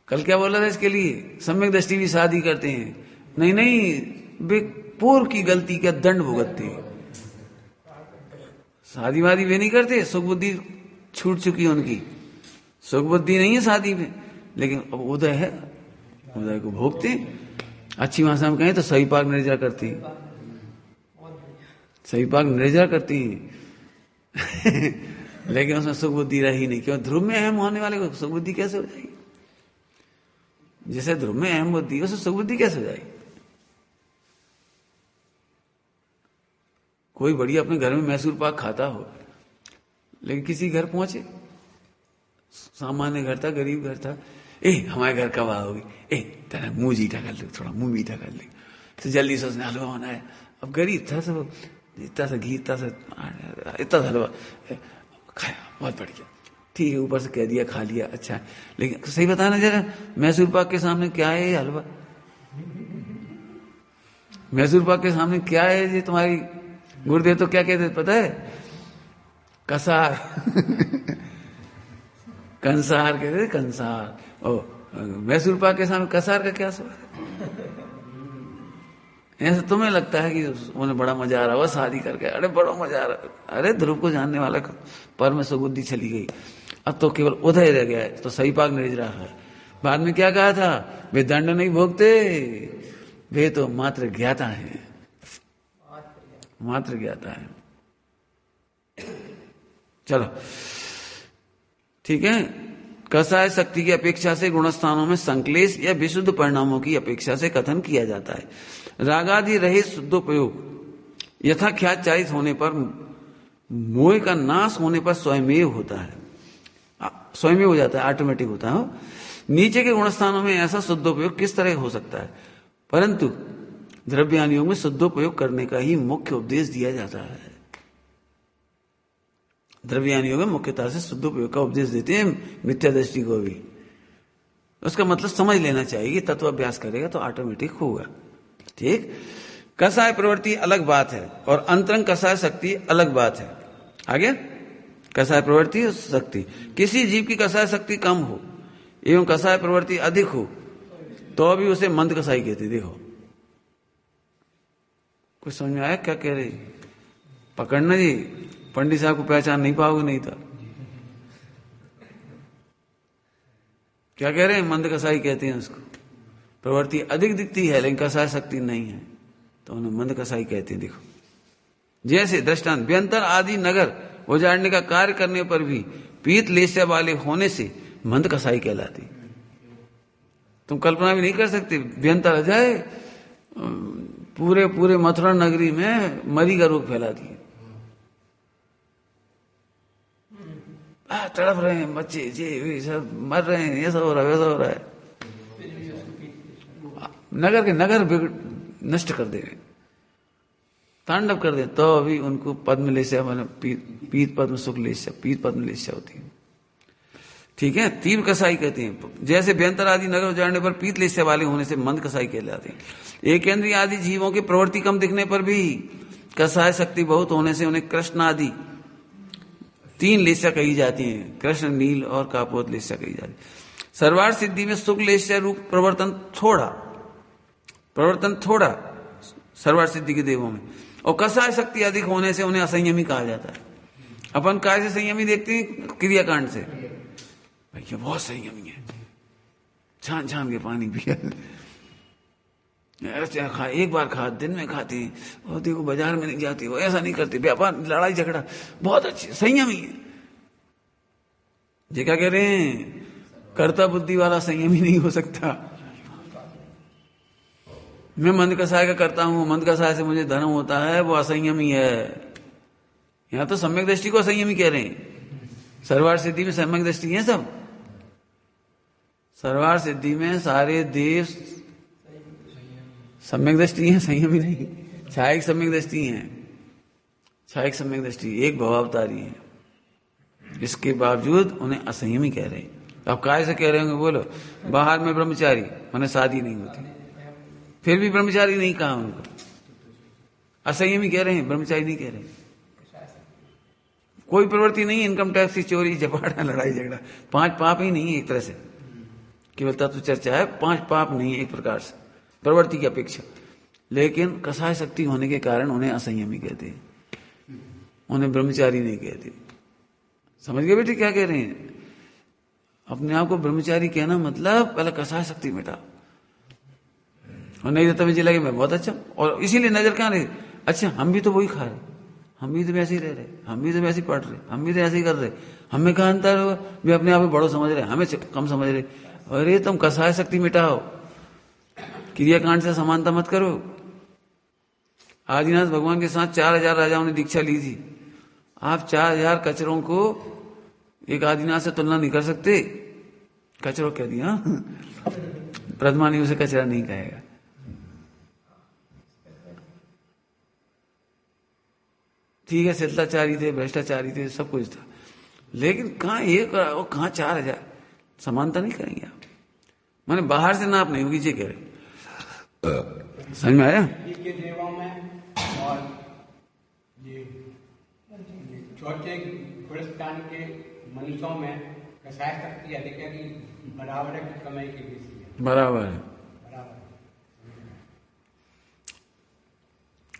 कल क्या बोला था इसके लिए? सम्यक दृष्टि भी शादी करते हैं, नहीं नहीं, वे पूर्व की गलती का दंड भुगतते। शादी वादी वे नहीं करते, सुख बुद्धि छूट चुकी है उनकी, सुख बुद्धि नहीं है शादी में, लेकिन अब उदय है, उदय को भोगते। अच्छी भाषा में कहें तो सही पाक निर्जरा करती, सही पाक निर्जरा करती लेकिन उसमें सुख बुद्धि रही नहीं। क्यों? ध्रुव में अहम होने वाले को सुख बुद्धि कैसे हो जाएगी? जैसे ध्रुव में अहम बुद्धि, उसे सुख बुद्धि कैसे हो जाएगी? कोई बढ़िया अपने घर में मैसूर पाक खाता हो, लेकिन किसी घर पहुंचे, सामान्य घर था, गरीब घर था, हमारे घर कब आओगी, तेरा मुंह जीठा कर ले, थोड़ा मुंह मीठा कर ले, तो जल्दी से उसने हलवा बनाया। अब गरीब था, सब इतना सा घी, इतना सा हलवा खाया, बहुत बढ़िया, ठीक है, ऊपर से कह दिया खा लिया, अच्छा है। लेकिन सही बताना जरा, मैसूर पाक के सामने क्या है ये हलवा? मैसूर पाक के सामने क्या है ये? तुम्हारी गुरुदेव तो क्या कहते पता है? कसार कंसार कहते थे, कंसार। ओ मैसूर पाक के सामने कसार का क्या सवाल है? ऐसा तुम्हें लगता है कि उन्हें बड़ा मजा आ रहा हुआ शादी करके, अरे बड़ा मजा आ रहा, अरे ध्रुव को जानने वाला पर में सुबुद्धि चली गई, अब तो केवल उदय रह गया है, तो सही पाक नहीं रहा है। बाद में क्या कहा था? वे दंड नहीं भोगते, वे तो मात्र ज्ञाता है, मात्र ज्ञाता है। चलो ठीक है। कसाय शक्ति की अपेक्षा से गुणस्थानों में संक्लेश या विशुद्ध परिणामों की अपेक्षा से कथन किया जाता है। रागादि रहित शुद्धोपयोग यथाख्याचारित होने पर, मोह का नाश होने पर स्वयमेव होता है, स्वयमेव हो जाता है, ऑटोमेटिक होता है। नीचे के गुणस्थानों में ऐसा शुद्धोपयोग किस तरह हो सकता है? परंतु द्रव्यान योग में शुद्धोपयोग करने का ही मुख्य उपदेश दिया जाता है। द्रव्यान योग में मुख्यतः से शुद्धोपयोग का उपदेश देते हैं, मिथ्या दृष्टि को भी। उसका मतलब समझ लेना चाहिए कि तत्व अभ्यास करेगा तो ऑटोमेटिक होगा। ठीक, कसाय प्रवृत्ति अलग बात है और अंतरंग कसाय शक्ति अलग बात है। आगे कसाय प्रवृत्ति और शक्ति, किसी जीव की कसाय शक्ति कम हो एवं कसाय प्रवृत्ति अधिक हो तो भी उसे मंद कसाई कहते। देखो कुछ समझ में आया क्या कह रहे? पकड़ना जी, पंडित साहब को पहचान नहीं पाओगे नहीं था। क्या कह रहे हैं? मंद कसाई कहते हैं उसको। प्रवृत्ति अधिक दिखती है लेकिन कसाय शक्ति नहीं है तो उन्हें मंद कसाई कहते हैं। देखो जैसे दृष्टांत, व्यंतर आदि नगर उजाड़ने का कार्य करने पर भी पीत लेस्या वाले होने से मंद कसाई कहलाती। तुम कल्पना भी नहीं कर सकते, व्यंतर आ जाए पूरे पूरे मथुरा नगरी में मरी का रोग फैला दिए, तड़प रहे हैं बच्चे, जे सब मर रहे हैं, ये सब हो रहा है, वैसा हो रहा है, नगर के नगर नष्ट कर दे, तांडव कर दे, तो अभी उनको पद्मलेस्या पीत पद्म शुक्ल लेस्या, पीत पद्मलेस्या होती है। ठीक है, तीव्र कसाई कहते हैं। जैसे व्यंतर आदि नगर उजाड़ने पर पीत लेस्या वाले होने से मंद कसाई कहलाते हैं। एकेंद्रीय आदि जीवों की प्रवृत्ति कम दिखने पर भी कसाय शक्ति बहुत होने से उन्हें कृष्ण आदि 3 लेस्या कही जाती हैं, कृष्ण, नील और कापोत लेस्या कही जाती है। सर्वार्थ सिद्धि में शुक्ल लेस्या रूप प्रवर्तन थोड़ा सर्वार्थ सिद्धि के देवों में, और कसाय शक्ति अधिक होने से उन्हें असंयमी कहा जाता है। अपन काय से संयमी देखते हैं? क्रियाकांड से, भाई ये बहुत संयमी है, छान छान के पानी पिया, एक बार खा, दिन में खाती, और देखो बाजार में नहीं जाती, वो ऐसा नहीं करती, व्यापार लड़ाई झगड़ा बहुत अच्छी संयमी है। ये क्या कह रहे हैं? कर्ता बुद्धि वाला संयमी नहीं हो सकता। मैं मंद कसाय का करता हूं, मंद कसाय से मुझे धर्म होता है, वो असंयमी है। यहां तो सम्यक दृष्टि को असंयमी कह रहे हैं। सर्वार्थ सिद्धि में सम्यक दृष्टि है सब। सर्वार्थ सिद्धि में सारे देव सम्यक दृष्टि है, संयमी नहीं। छायक सम्यक दृष्टि है, छायक सम्यक दृष्टि एक भवावतारी है, इसके बावजूद उन्हें असंयमी कह रहे हैं। अब काय से कह रहे होंगे? बोलो, बाहर में ब्रह्मचारी, मैंने शादी नहीं होती, फिर भी ब्रह्मचारी नहीं कहा उनको, असंयमी कह रहे हैं, ब्रह्मचारी नहीं कह रहे। कोई प्रवृत्ति नहीं, इनकम टैक्स की चोरी, झपाटा, लड़ाई झगड़ा, 5 पाप ही नहीं है एक तरह से, केवल तत्व चर्चा है, 5 पाप नहीं है एक प्रकार से प्रवृत्ति की अपेक्षा। लेकिन कसाय शक्ति होने के कारण उन्हें असंयमी कहते हैं, उन्हें ब्रह्मचारी नहीं कहते। समझ गए बेटे क्या कह रहे हैं? अपने आप को ब्रह्मचारी कहना मतलब पहले कसाय शक्ति मिटा, और नहीं तो तभी लगे मैं बहुत अच्छा, और इसीलिए नजर कहां रहे? अच्छा हम भी तो वही खा रहे, हम भी तो वैसे ही रह रहे, हम भी तो वैसे ही पढ़ रहे, हम भी तो ऐसे ही कर रहे, हमें कहां अंतर होगा? वे अपने आप को बड़ो समझ रहे, हमें कम समझ रहे। अरे तुम कसाय शक्ति मिटाओ, क्रियाकांड से समानता मत करो। आदिनाथ भगवान के साथ 4000 राजाओं ने दीक्षा ली थी। आप 4000 कचरों को एक आदिनाथ से तुलना नहीं कर सकते। कचरों कह दिया, प्रदमानी उसे कचरा नहीं कहेगा। ठीक है, शिल्टाचारी थे, भ्रष्टाचारी थे, सब कुछ था, लेकिन कहां एक और कहां 4000, समानता नहीं करेंगे आप। माने बाहर से नाप नहीं होगी, ये कह रहे। समझ में आया? के देवों में और ये चौथे पुरस्कार के मनुष्यों में कसाय शक्ति अधिक है कि बराबर है कि कमाई की बेसी है? बराबर है। बराबर।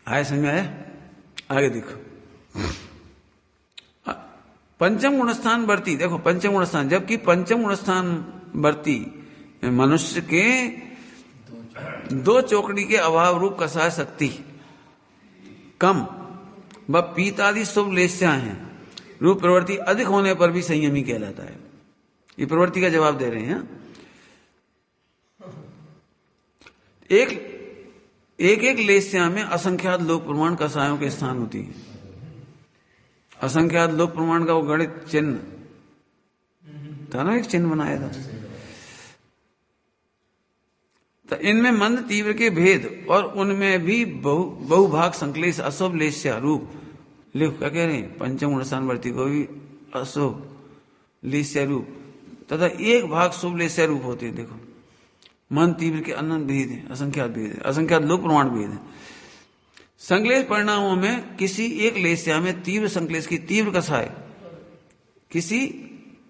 आया? समझ में आया? आगे देखो, पंचम गुणस्थान वर्ती। देखो पंचम गुणस्थान, जबकि पंचम गुणस्थान वर्ती मनुष्य के 2 चौकड़ी के अभाव रूप कसाय शक्ति कम व पीतादि शुभ लेस्या है रूप प्रवृत्ति अधिक होने पर भी संयमी कहलाता है। ये प्रवृत्ति का जवाब दे रहे हैं। एक लेस्या में असंख्यात लोक प्रमाण कसायों के स्थान होती है। असंख्यात लोक प्रमाण का वो गणित चिन्ह था ना, एक चिन्ह बनाया था। तो इनमें मंद तीव्र के भेद और उनमें भी बहुभाग संक्लेश अशुभ लेस्या रूप, लिख क्या कह रहे हैं, पंचम गुणस्थान वर्ती को भी अशुभ लेस्या रूप तथा एक भाग शुभ लेस्या रूप होते हैं। देखो मन तीव्र के अनंत भेद है, असंख्यात भेद है, असंख्यात लोक प्रमाण भेद है। संक्लेश परिणामों में किसी एक लेस्या में तीव्र संक्लेश की तीव्र कसाय, किसी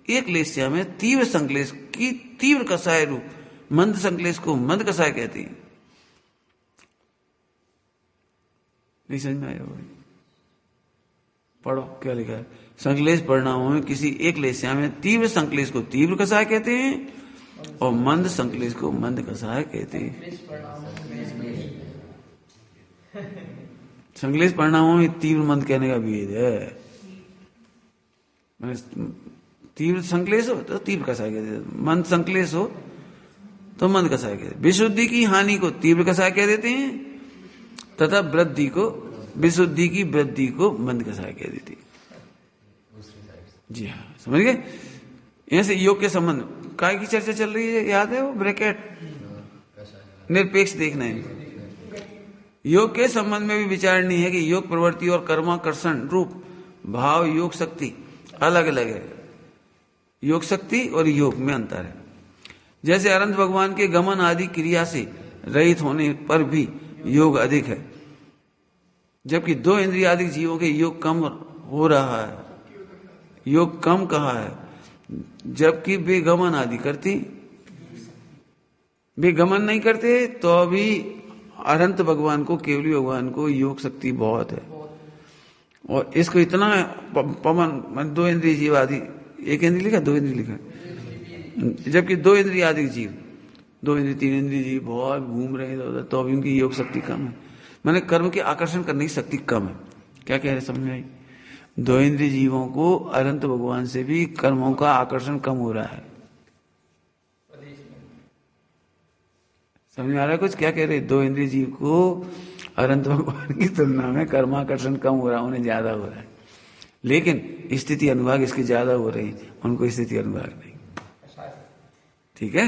एक लेस्या में तीव्र संक्लेश की तीव्र कसाय रूप मंद संक्लेश को मंद कसाय कहते हैं। नहीं समझ में आया? पढ़ो क्या लिखा है। संक्लेश परिणामों में किसी एक लेस्या में तीव्र संक्लेश को तीव्र कसाय कहते हैं और मंद संक्लेश को मंद कसाय कहते हैं। संक्लेश परिणामों में तीव्र मंद कहने का भेद है। तीव्र संक्लेश हो तो तीव्र कसाय कहते हैं, मंद संक्लेश हो तो मंद कसाय कहते हैं। विशुद्धि की हानि को तीव्र कसाय कह देते हैं तथा वृद्धि को, विशुद्धि की वृद्धि को मंद कसाय कह देते हैं। जी हाँ, समझ गए? यहां से योग के संबंध काय की चर्चा चल रही है, याद है वो ब्रैकेट निरपेक्ष देखना है। योग के संबंध में भी विचारणीय है कि योग प्रवृत्ति और कर्माकर्षण रूप भाव योग शक्ति अलग अलग है। योग शक्ति और योग में अंतर है। जैसे अनंत भगवान के गमन आदि क्रिया से रहित होने पर भी योग अधिक है, जबकि 2 इंद्रियादिक जीवों के योग कम हो रहा है। योग कम कहा है, जबकि वे गमन आदि करती, वे गमन नहीं करते तो अभी अनंत भगवान को, केवली भगवान को योग शक्ति बहुत है। और इसको इतना पवन 2 इंद्रिय जीव आदि, एक इंद्रिय लिखा 2 इंद्रिय लिखा, जबकि 2 इंद्रिय आदि जीव, 2 इंद्रिय 3 इंद्रिय जीव बहुत घूम रहे हैं तो अभी उनकी योग शक्ति कम है। मैंने कर्म के आकर्षण करने की शक्ति कम है। क्या कह रहे समझ में आई? 2 इंद्रिय जीवों को अनंत भगवान से भी कर्मों का आकर्षण कम हो रहा है। समझ में आ रहा है कुछ? क्या कह रहे? 2 इंद्रिय जीव को अनंत भगवान की तुलना में कर्माकर्षण कम हो रहा है, उन्हें ज्यादा हो रहा है, लेकिन स्थिति अनुभाग इसके ज्यादा हो रही है, उनको स्थिति अनुभाग नहीं। ठीक है,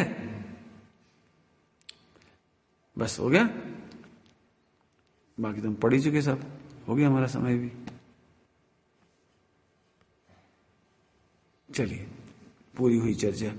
बस हो गया। बाकी तुम पढ़ ही चुके सब, हो गया हमारा समय भी। चलिए, पूरी हुई चर्चा।